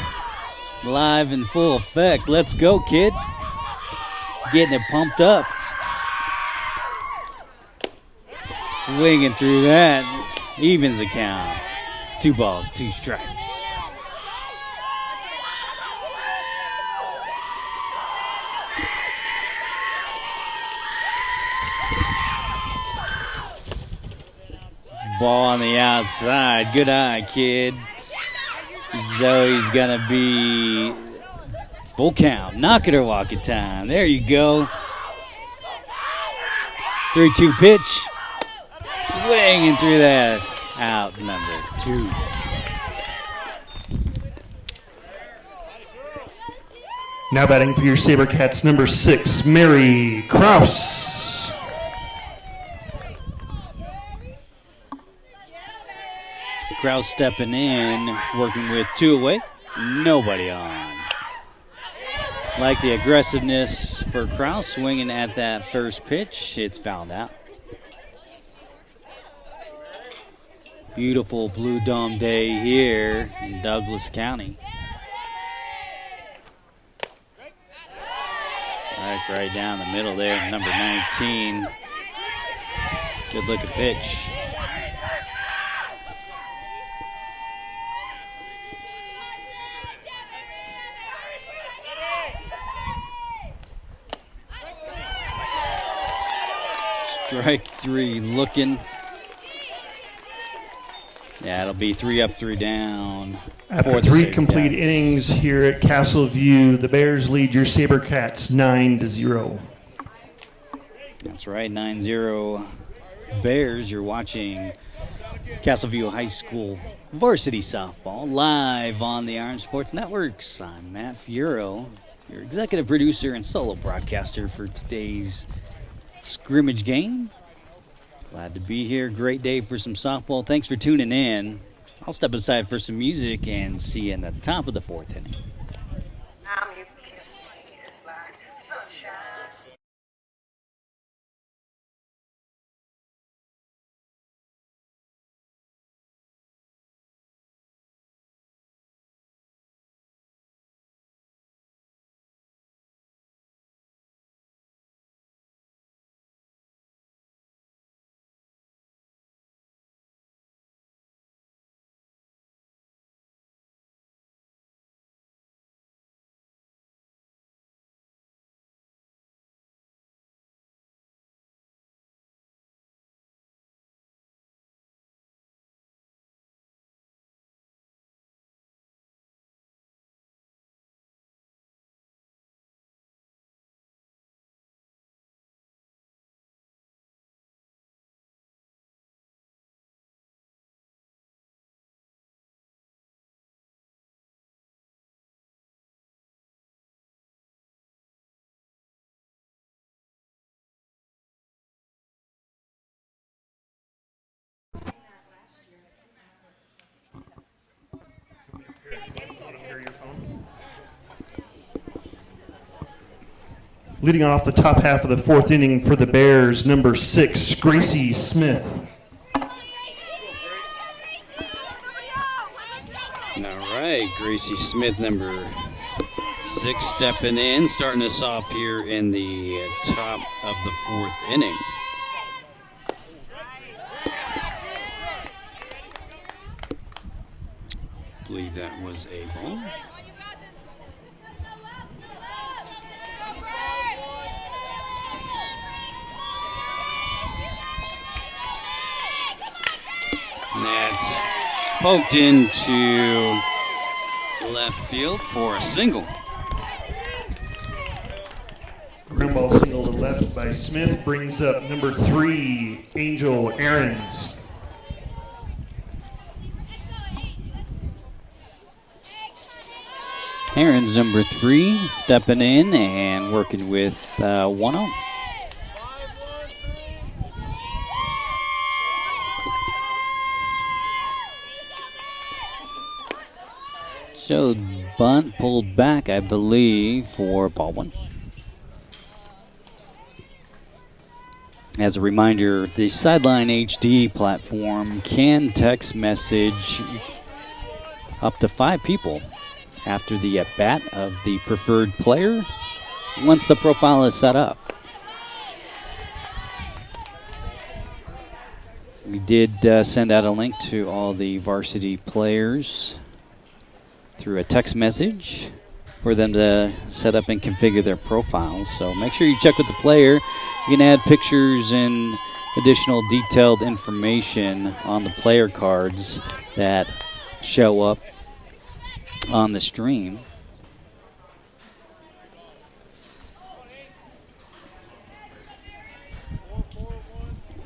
Live in full effect. Let's go, kid. Getting it pumped up. Swinging through that. Evens the count. 2 balls, 2 strikes. Ball on the outside. Good eye, kid. Zoe's gonna be full count. Knock it or walk it time. There you go. 3-2 pitch. Swinging through that. Out number 2. Now batting for your Sabercats, number 6, Mary Kraus. Kraus stepping in, working with 2 away. Nobody on. Like the aggressiveness for Kraus, swinging at that first pitch. It's fouled out. Beautiful blue dome day here in Douglas County. Strike right down the middle there, number 19. Good looking pitch. Strike 3 looking. Yeah, it'll be 3 up, 3 down. After 3 complete innings here at Castleview, the Bears lead your Sabercats 9-0. That's right, 9-0 Bears. You're watching Castleview High School varsity softball live on the Iron Sports Networks. I'm Matt Fiero, your executive producer and solo broadcaster for today's scrimmage game. Glad to be here. Great day for some softball. Thanks for tuning in. I'll step aside for some music and see you in the top of the 4th inning. Leading off the top half of the 4th inning for the Bears, number 6, Gracie Smith. All right, Gracie Smith, number 6, stepping in, starting us off here in the top of the 4th inning. I believe that was a ball. And that's poked into left field for a single. Ground ball single to left by Smith brings up number 3, Angel Aarons. Aaron's number 3, stepping in and working with 1-0. So bunt pulled back, I believe, for ball one. As a reminder, the Sideline HD platform can text message up to 5 people after the at-bat of the preferred player once the profile is set up. We did send out a link to all the varsity players through a text message for them to set up and configure their profiles. So make sure you check with the player. You can add pictures and additional detailed information on the player cards that show up on the stream.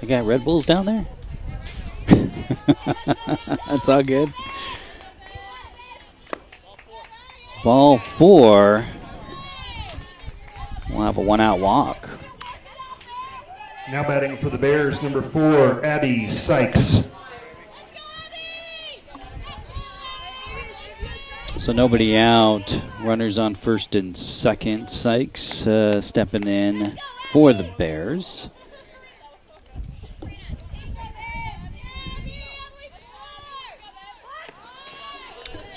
I got Red Bulls down there? That's all good. Ball 4. We'll have a 1-out walk. Now batting for the Bears, number 4, Abby Sykes. So nobody out. Runners on first and second. Sykes stepping in for the Bears.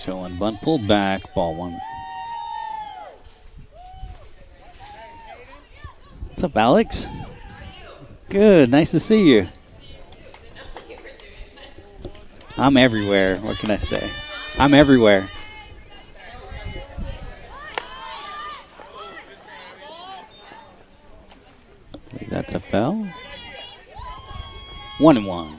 Showing bunt pulled back, ball 1. What's up, Alex? Good, nice to see you. I'm everywhere, what can I say? I'm everywhere. That's a foul. 1-1.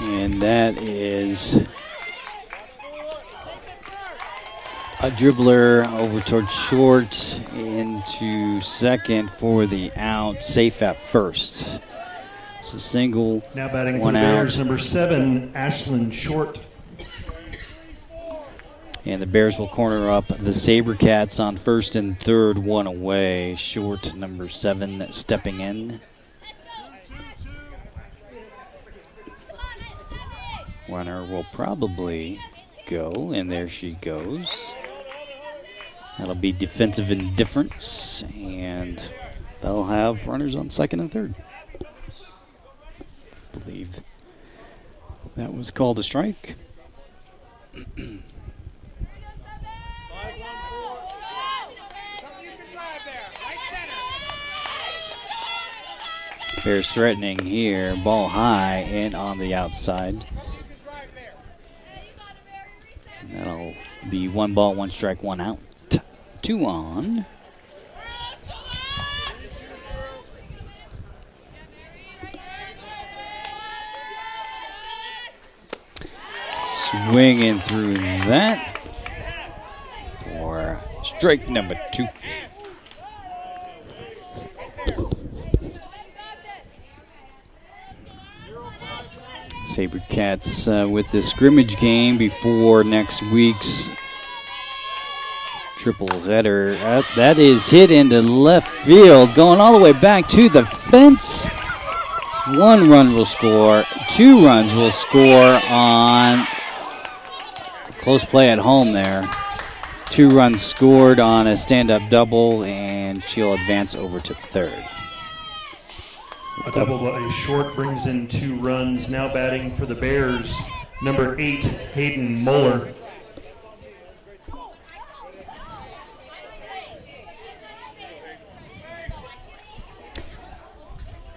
And that is a dribbler over towards short into second for the out, safe at first. So single, Now batting for one the Bears, out. number 7, Ashlyn Short. And the Bears will corner up the Sabercats on first and third, 1 away. Short, number 7, stepping in. Runner will probably go, and there she goes. That'll be defensive indifference, and they'll have runners on second and third. I believe that was called a strike. Bears threatening here, ball high and on the outside. That'll be 1 ball, 1 strike, 1 out. 2 on. Swinging through that for strike number 2. Sabercats with the scrimmage game before next week's triple header. That is hit into left field, going all the way back to the fence. 1 run will score. 2 runs will score on close play at home there. 2 runs scored on a stand-up double, and she'll advance over to third. A double by Short brings in 2 runs. Now batting for the Bears, number 8, Hayden Muller.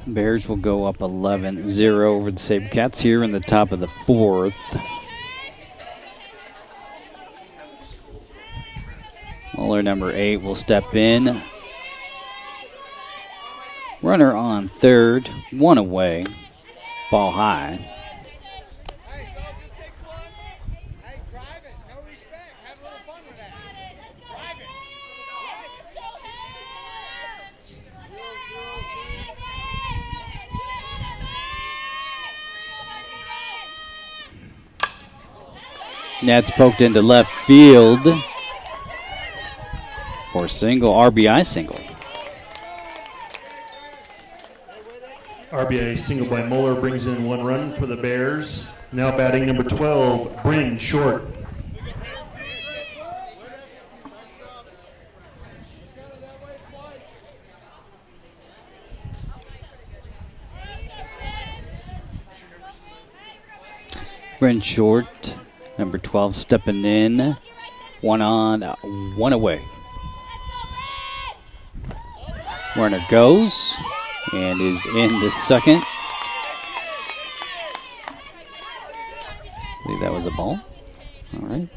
Bears will go up 11-0 over the Sabercats here in the top of the 4th. Muller, number 8, will step in. Runner on third, 1 away, ball high. That's poked into left field for single, RBI single. RBI single by Moeller brings in 1 run for the Bears. Now batting number 12, Bryn Short. Bryn Short, number 12, stepping in. 1 on, 1 away. Runner goes and is in the second. I believe that was a ball. All right.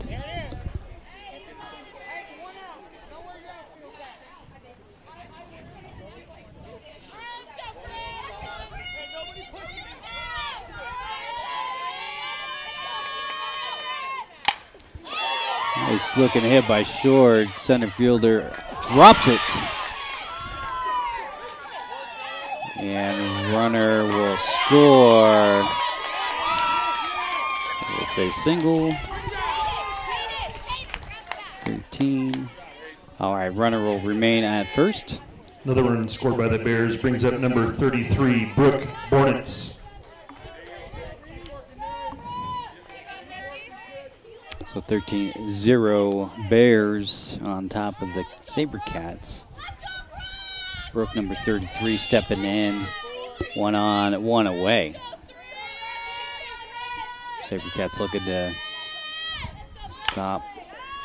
Nice looking hit by Short. Center fielder drops it. And runner will score. We'll say single. 13. All right, runner will remain at first. Another run scored by the Bears brings up number 33, Brooke Bornitz. So 13-0 Bears on top of the Sabercats. Brooke, number 33, stepping in. 1 on, 1 away. Sabercats looking to stop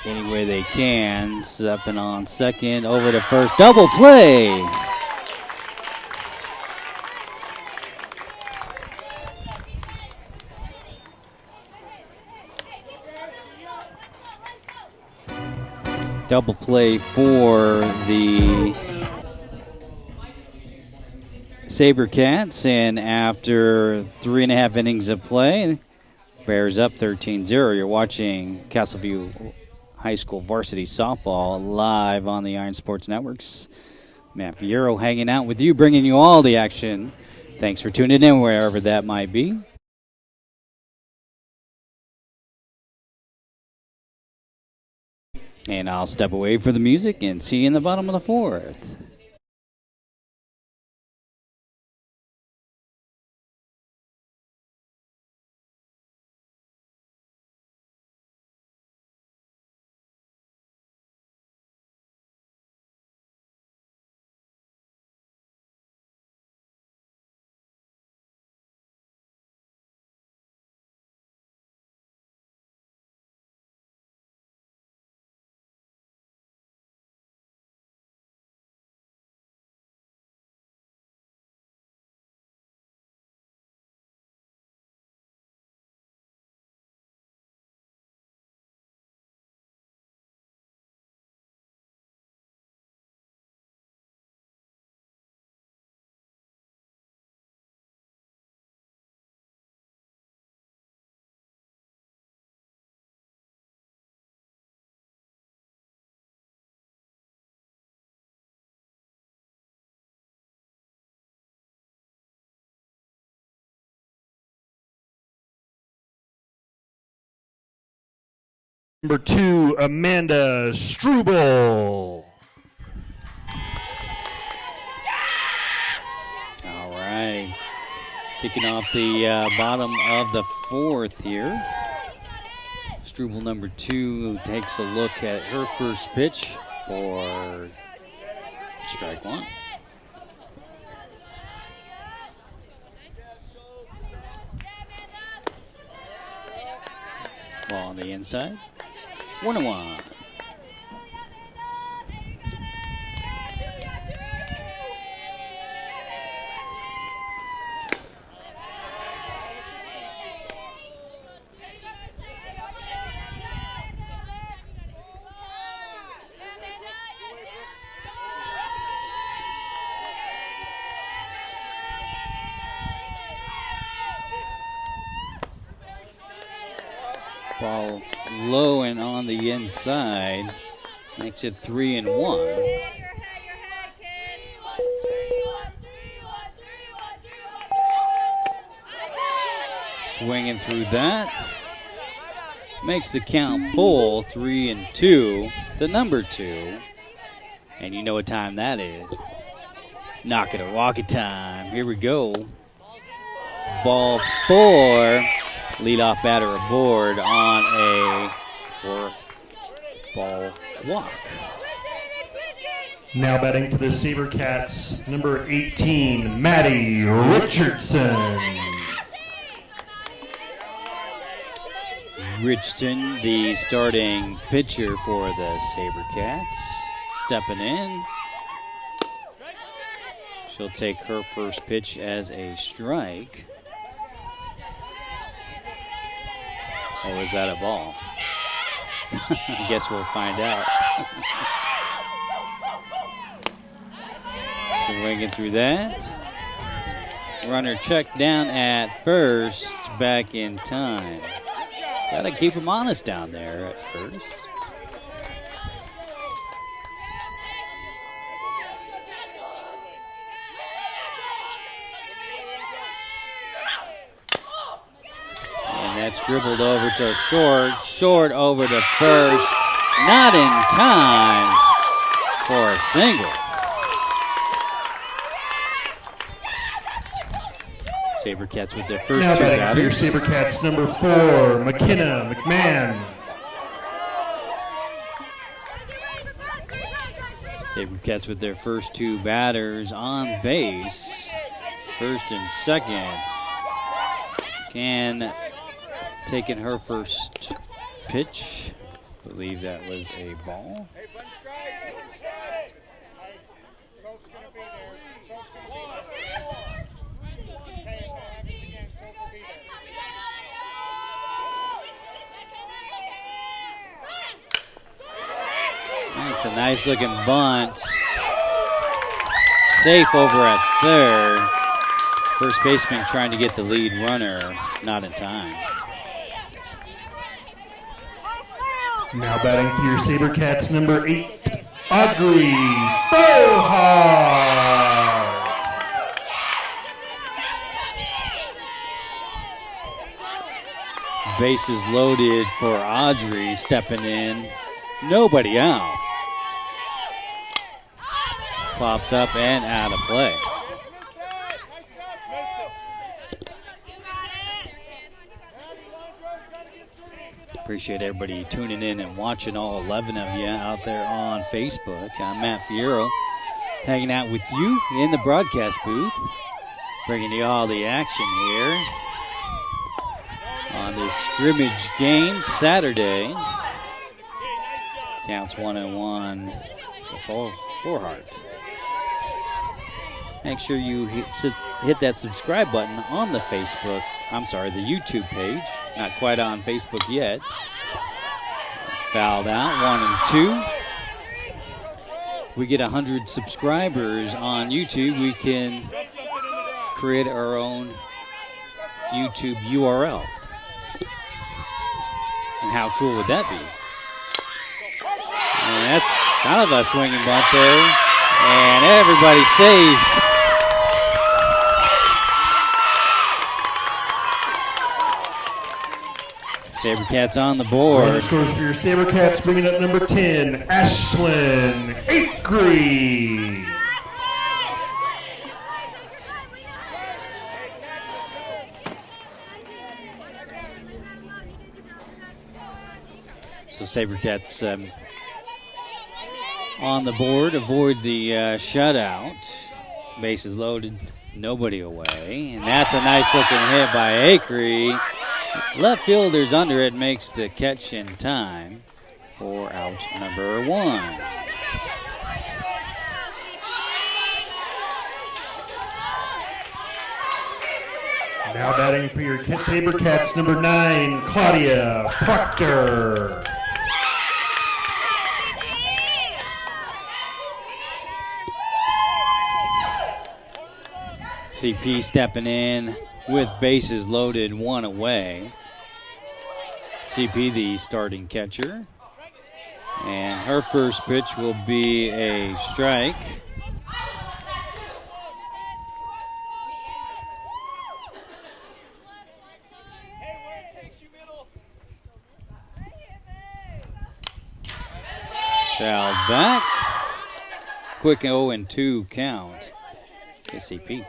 any way they can. Stepping on second, over to first. Double play! Double play for the Sabercats, and after 3.5 innings of play, Bears up 13-0. You're watching Castleview High School Varsity Softball live on the Iron Sports Networks. Matt Fierro hanging out with you, bringing you all the action. Thanks for tuning in wherever that might be. And I'll step away for the music and see you in the bottom of the 4th. Number 2, Amanda Struble. All right. Kicking off the bottom of the 4th here. Struble, number 2, takes a look at her first pitch for strike 1. Ball on the inside. 1-1. Ball low and on the inside. Makes it 3-1. Swinging through that. makes the count full, 3-2, the number 2. And you know what time that is. Knock it or walk it time. Here we go. Ball 4. Leadoff batter aboard on a 4-ball walk. Now batting for the Sabercats, number 18, Maddie Richardson. Richardson, the starting pitcher for the Sabercats, stepping in. She'll take her first pitch as a strike. Or was that a ball? I guess we'll find out. Swinging through that. Runner checked down at first, back in time. Gotta keep him honest down there at first. And that's dribbled over to short over to first. Not in time for a single. Sabercats with their first now two batting for your batters. Sabercats, number 4, McKenna McMahon. Sabercats with their first two batters on base. First and second. Can taking her first pitch. I believe that was a ball. That's a nice looking bunt. Safe over at third. First baseman trying to get the lead runner, not in time. Now batting for your Sabercats, number 8, Audrey Fauhard. Bases loaded for Audrey, stepping in. Nobody out. Popped up and out of play. Appreciate everybody tuning in and watching, all 11 of you out there on Facebook. I'm Matt Fierro, hanging out with you in the broadcast booth, bringing you all the action here on this scrimmage game Saturday. Counts 1-1 for Fauhard. Make sure you hit that subscribe button on the Facebook, the YouTube page. Not quite on Facebook yet. It's fouled out, 1 and 2. We get 100 subscribers on YouTube, we can create our own YouTube URL. And how cool would that be? And that's kind of a swinging bunt there. And everybody's safe. Sabercats on the board. Runner scores for your Sabercats, bringing up number 10, Ashlyn Acree. So Sabercats on the board, avoid the shutout. Bases loaded, nobody away. And that's a nice looking hit by Acree. Left fielder's under it, makes the catch in time for out number 1. Now batting for your Sabercats, number 9, Claudia Proctor. CP stepping in with bases loaded, 1 away. CP, the starting catcher. And her first pitch will be a strike. Fouled back. Quick 0-2 count. SCP.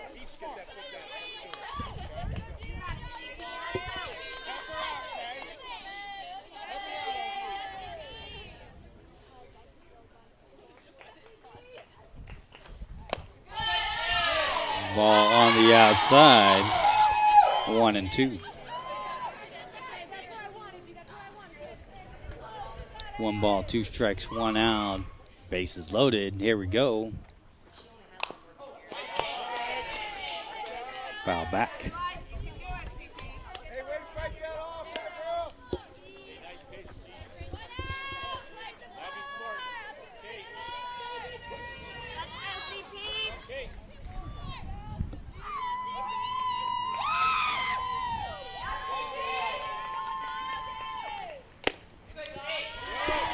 Ball on the outside. 1-2. 1 ball, 2 strikes, 1 out. Bases loaded. Here we go. Foul back.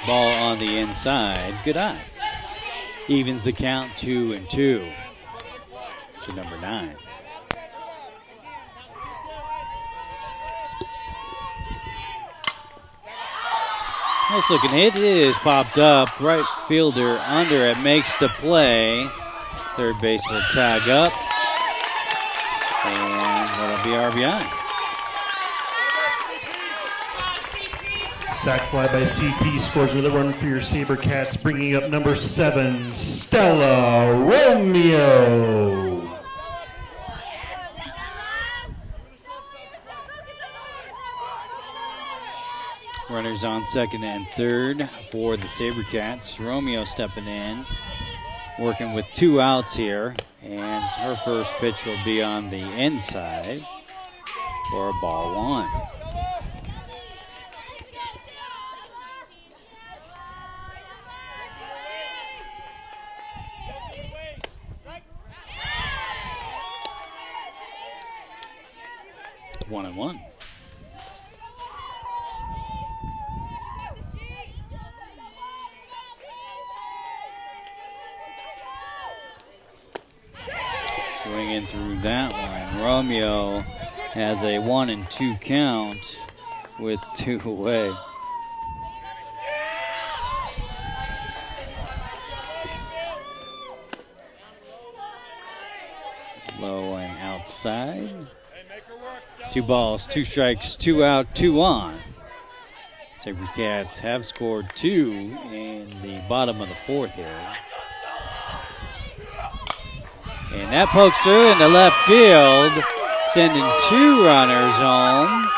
Ball on the inside. Good eye. Evens the count 2-2 to number 9. Nice looking hit. It is popped up. Right fielder under it makes the play. Third base will tag up. And that'll be RBI. Sac fly by CP scores another run for your Sabercats, bringing up number 7, Stella Romeo. Runners on second and third for the Sabercats. Romeo stepping in, working with 2 outs here, and her first pitch will be on the inside for a ball 1. One and one. Swinging through that one. Romeo has a 1-2 count with 2 away. Low and outside. 2 balls, 2 strikes, 2 out, 2 on. Sabercats have scored 2 in the bottom of the 4th here. And that pokes through into left field, sending 2 runners home.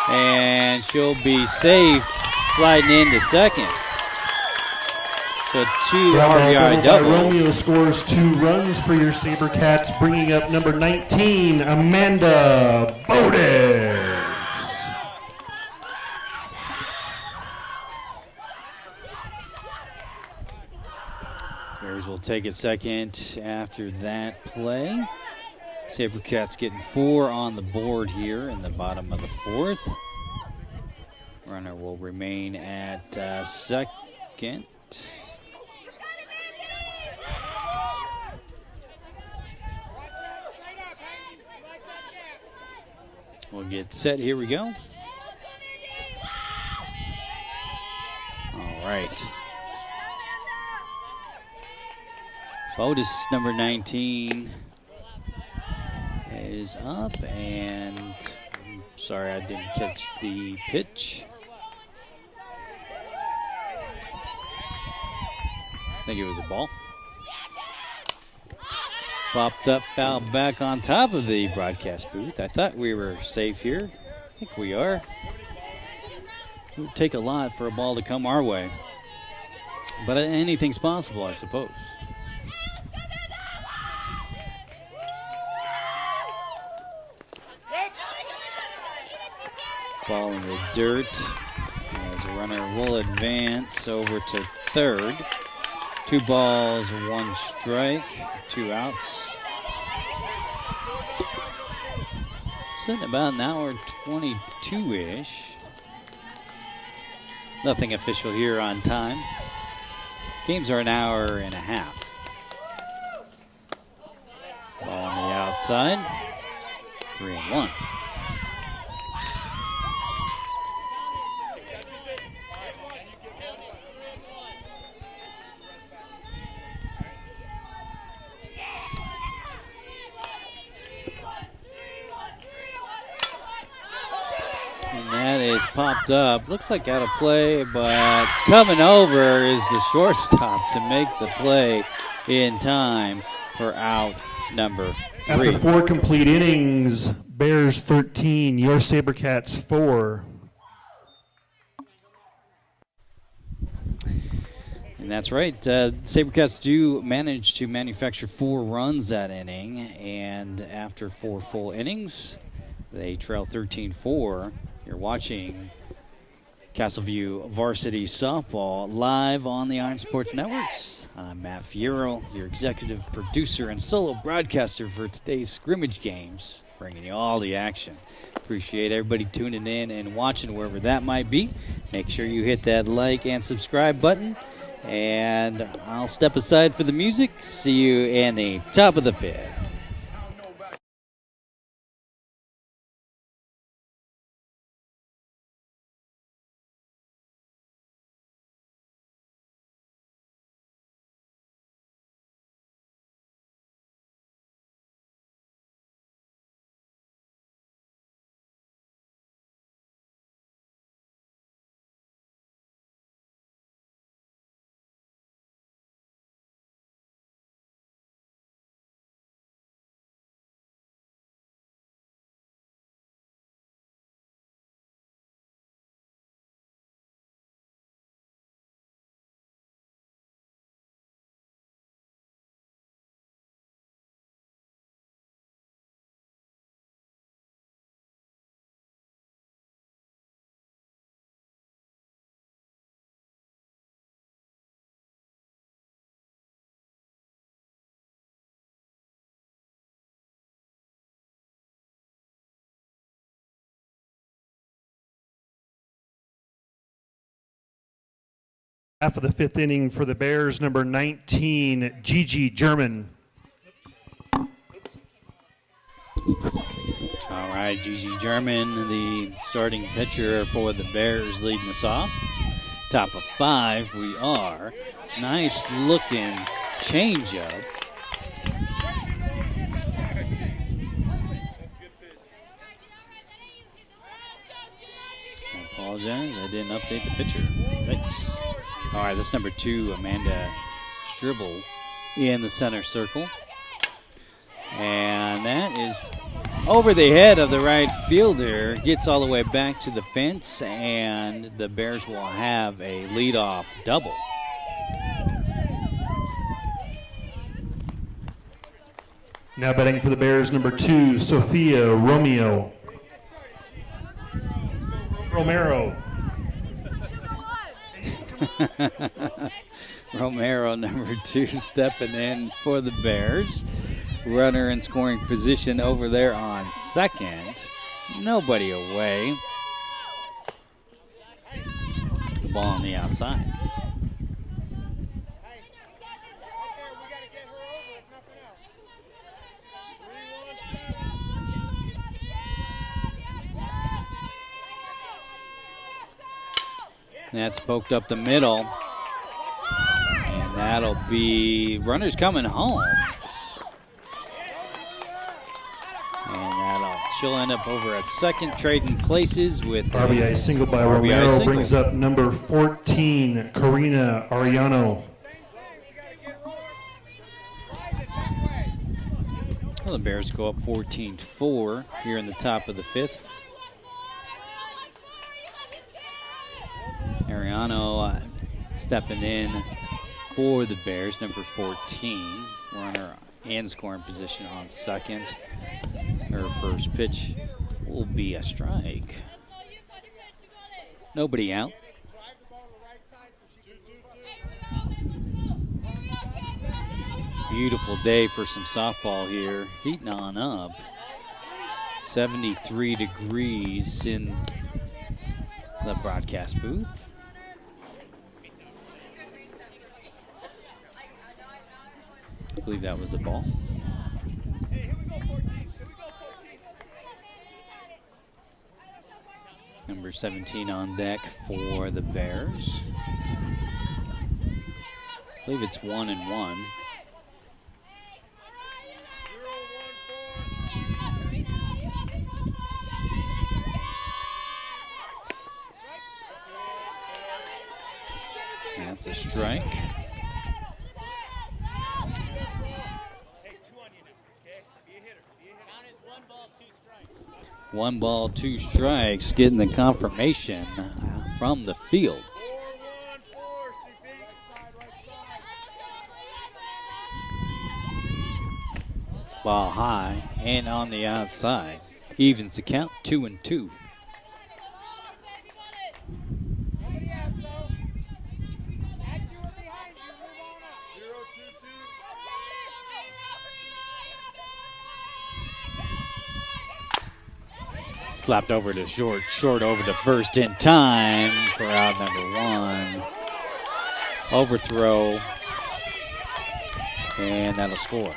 And she'll be safe sliding into second. So 2 RBI double. Romeo scores 2 runs for your Sabercats, bringing up number 19, Amanda Bodes. Bears will take a second after that play. Sabercats getting 4 on the board here in the bottom of the 4th. Runner will remain at second. We'll get set. Here we go. All right. Bodes, number 19, is up, and I'm sorry I didn't catch the pitch. I think it was a ball. Popped up, foul back on top of the broadcast booth. I thought we were safe here. I think we are. It would take a lot for a ball to come our way. But anything's possible, I suppose. Ball in the dirt as a runner will advance over to third. 2 balls, 1 strike, 2 outs. Sitting about an hour 22-ish. Nothing official here on time. Games are an hour and a half. Ball on the outside. 3-1. that is popped up. Looks like out of play, but coming over is the shortstop to make the play in time for out number 3. After 4 complete innings, Bears 13, your Sabercats 4. And that's right. Sabercats do manage to manufacture 4 runs that inning, and after 4 full innings, they trail 13-4. You're watching Castleview Varsity Softball live on the Iron Sports Networks. I'm Matt Fierro, your executive producer and solo broadcaster for today's scrimmage games, bringing you all the action. Appreciate everybody tuning in and watching wherever that might be. Make sure you hit that like and subscribe button. And I'll step aside for the music. See you in the top of the 5th. Half of the 5th inning for the Bears, number 19, Gigi German. All right, Gigi German, the starting pitcher for the Bears, leading us off. Top of 5, we are. Nice looking changeup. I apologize, I didn't update the pitcher. Thanks. All right, that's number 2, Amanda Stribble in the center circle. And that is over the head of the right fielder. Gets all the way back to the fence, and the Bears will have a leadoff double. Now batting for the Bears, number 2, Sophia Romero. Romero, number 2, stepping in for the Bears. Runner in scoring position over there on second. Nobody away. The ball on the outside. That's poked up the middle. And that'll be runners coming home. And she'll end up over at second, trading places with RBI single by Romero brings up number 14, Karina Ariano. Well, the Bears go up 14-4 here in the top of the 5th. Ariano stepping in for the Bears, number 14. Runner in scoring position on second. Her first pitch will be a strike. Nobody out. Beautiful day for some softball here. Heating on up. 73 degrees in the broadcast booth. I believe that was a ball. Number 17 on deck for the Bears. I believe it's 1-1. That's a strike. One ball, two strikes, getting the confirmation from the field. Ball high and on the outside. Evens the count, 2-2. Slapped over to short, short over to first in time for out number one. Overthrow, and that'll score.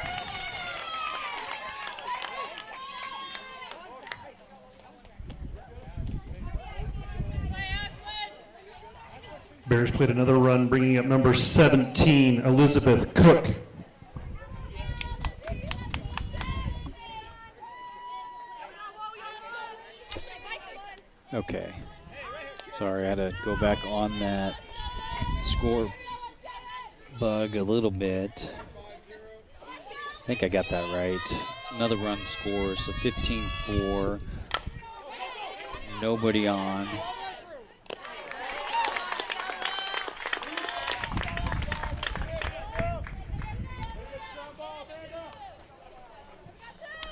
Bears played another run, bringing up number 17, Elizabeth Cook. Okay. Sorry, I had to go back on that score bug a little bit. I think I got that right. Another run score, so 15-4. Nobody on.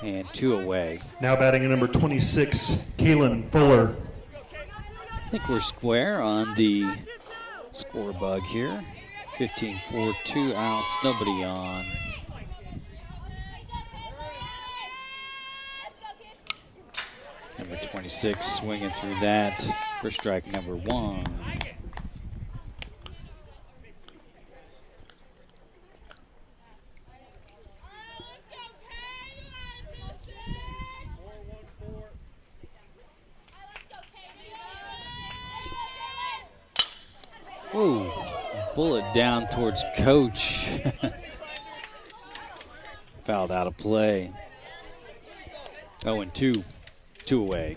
And 2 away. Now batting at number 26, Kaylin Fuller. I think we're square on the score bug here. 15-4, 2 outs, nobody on. Number 26 swinging through that for strike number 1. Ooh, bullet down towards coach. Fouled out of play. 0-2, 2 away.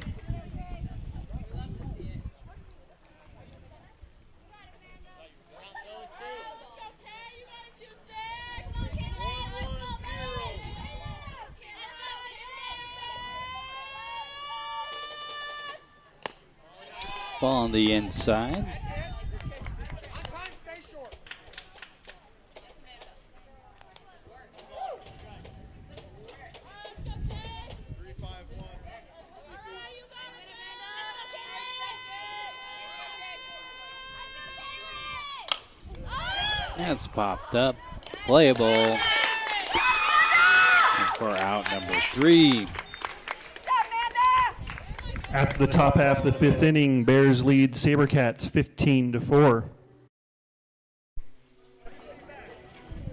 Ball on the inside. That's popped up. Playable. And for out number 3. After the top half of the 5th inning, Bears lead Sabercats 15-4.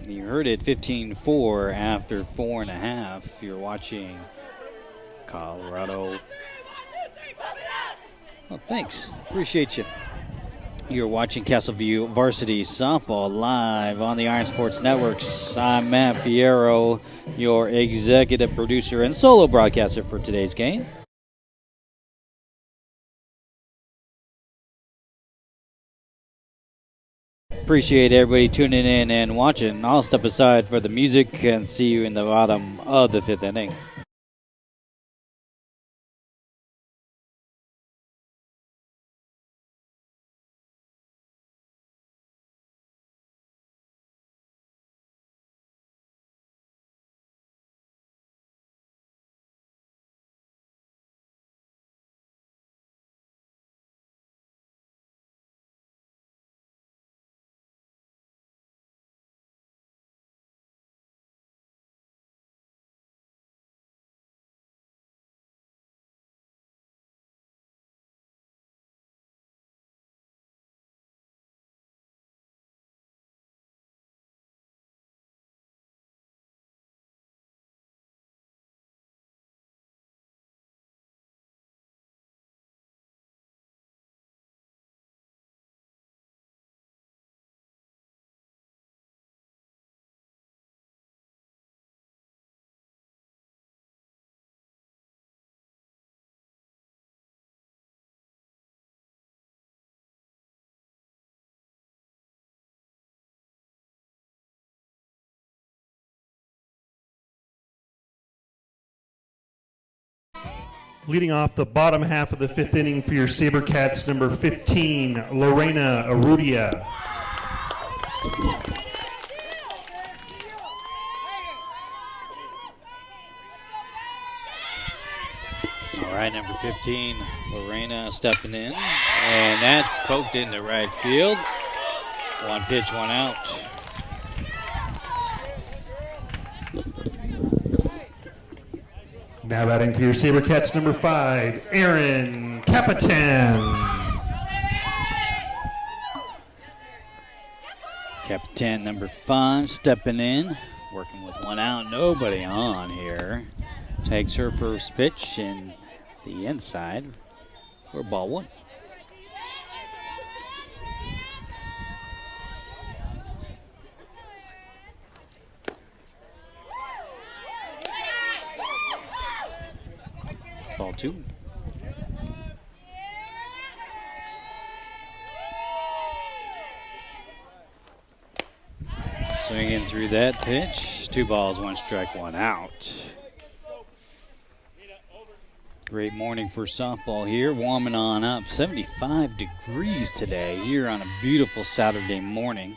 You heard it, 15-4 after 4.5. You're watching Colorado. Well, thanks. Appreciate you. You're watching Castleview Varsity Softball live on the Iron Sports Networks. I'm Matt Fierro, your executive producer and solo broadcaster for today's game. Appreciate everybody tuning in and watching. I'll step aside for the music and see you in the bottom of the 5th inning. Leading off the bottom half of the fifth inning for your Sabercats, number 15, Lorena Arudia. All right, number 15, Lorena stepping in, and that's poked into right field. One pitch, one out. Now batting for your Sabercats, number 5, Aaron Capitan. Capitan number 5 stepping in, working with one out, nobody on here. Takes her first pitch in the inside for ball 1. Ball 2. Swinging through that pitch. 2 balls, 1 strike, 1 out. Great morning for softball here. Warming on up. 75 degrees today here on a beautiful Saturday morning.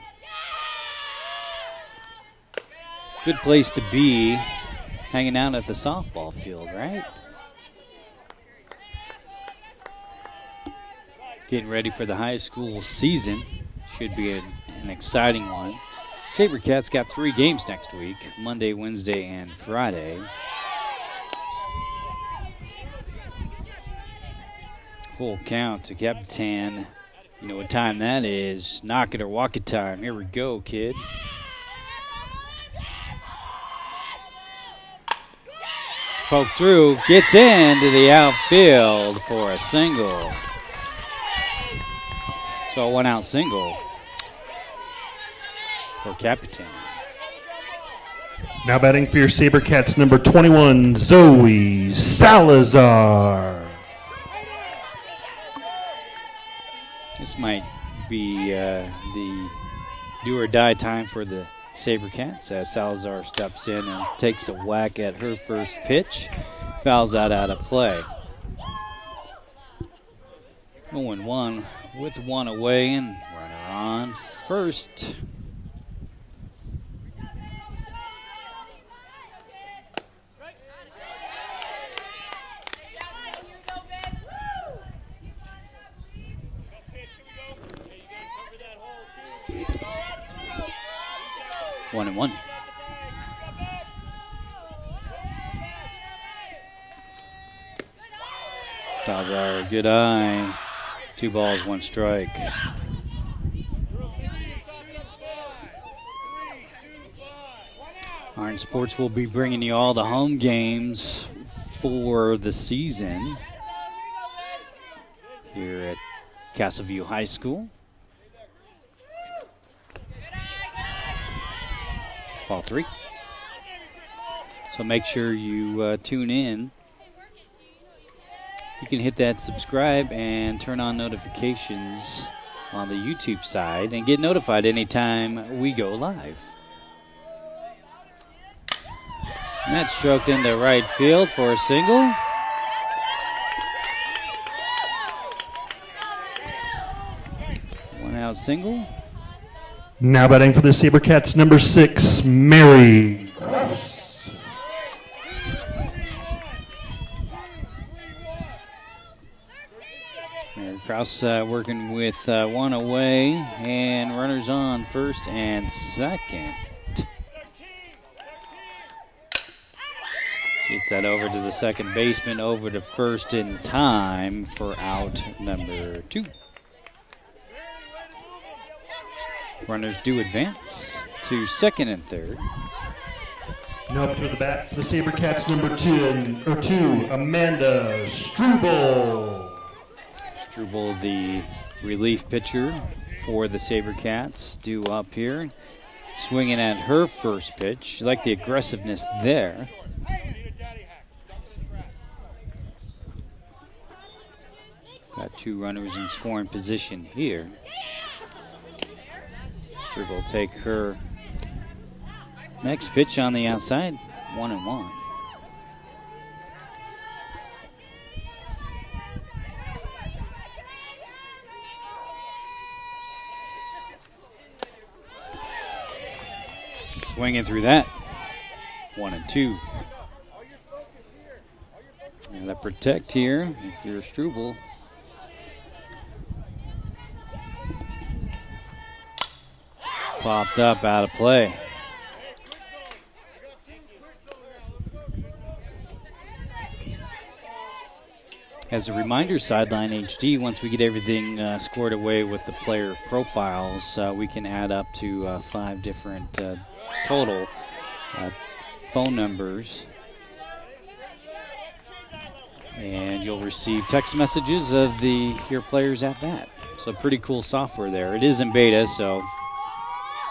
Good place to be hanging out at the softball field, right? Getting ready for the high school season. Should be an exciting one. Sabercats got 3 games next week, Monday, Wednesday, and Friday. Full count to Capitan. You know what time that is. Knock it or walk it time. Here we go, kid. Poke through, gets into the outfield for a single. So a 1-out single for Capitan. Now batting for your Sabercats, number 21, Zoe Salazar. This might be the do or die time for the Sabercats as Salazar steps in and takes a whack at her first pitch. Fouls out of play. 0-1 with 1 away and runner on first. One and one. Salazar, good eye. 2 balls, 1 strike. Iron Sports will be bringing you all the home games for the season here at Castleview High School. Ball 3. So make sure you tune in. You can hit that subscribe and turn on notifications on the YouTube side and get notified anytime we go live. And that's stroked into right field for a single. One out single. Now batting for the Sabercats, number 6, Mary Gross. Mary Kraus working with 1 away and runners on first and second. Gets that over to the second baseman, over to first in time for out number 2. Runners do advance to second and third. Now up to the bat for the Sabercats, number 2, Amanda Struble. Struble, the relief pitcher for the Sabercats, due up here. Swinging at her first pitch. You like the aggressiveness there. Got 2 runners in scoring position here. Struble will take her next pitch on the outside. 1-1. swinging through that. 1-2. And to protect here, if you're Struble. Popped up, out of play. As a reminder, Sideline HD, once we get everything squared away with the player profiles, we can add up to 5 different total phone numbers. And you'll receive text messages of your players at bat. So pretty cool software there. It is in beta, so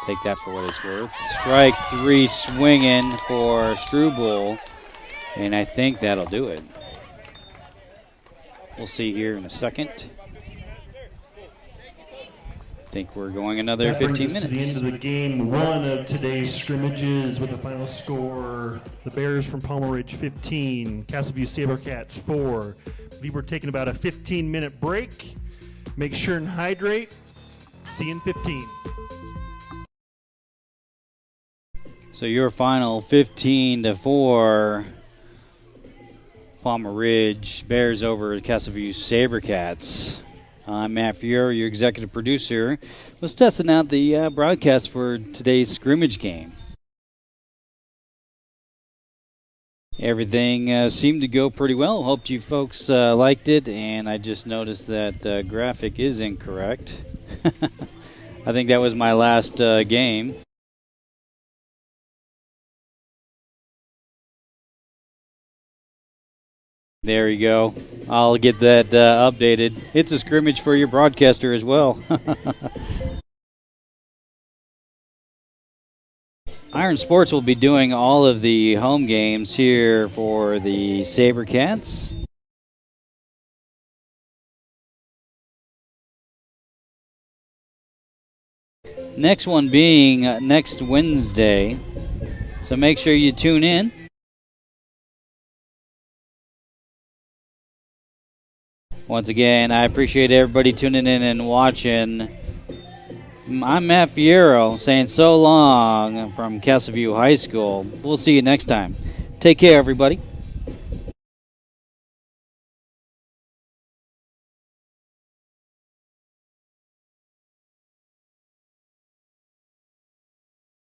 take that for what it's worth. Strike 3 swinging for Struble, and I think that'll do it. We'll see here in a second. I think we're going another That 15 brings us minutes. to the end of the game 1 of today's scrimmages with the final score. The Bears from Palmer Ridge 15, Castleview Sabercats 4. I believe we're taking about a 15-minute break. Make sure and hydrate. See you in 15. So your final 15-4. Palmer Ridge Bears over Castleview Sabercats. I'm Matt Fiore, your executive producer. Was testing out the broadcast for today's scrimmage game. Everything seemed to go pretty well. Hoped you folks liked it, and I just noticed that graphic is incorrect. I think that was my last game. There you go. I'll get that updated. It's a scrimmage for your broadcaster as well. Iron Sports will be doing all of the home games here for the Sabercats. Next one being next Wednesday. So make sure you tune in. Once again, I appreciate everybody tuning in and watching. I'm Matt Fiero saying so long from Castleview High School. We'll see you next time. Take care, everybody.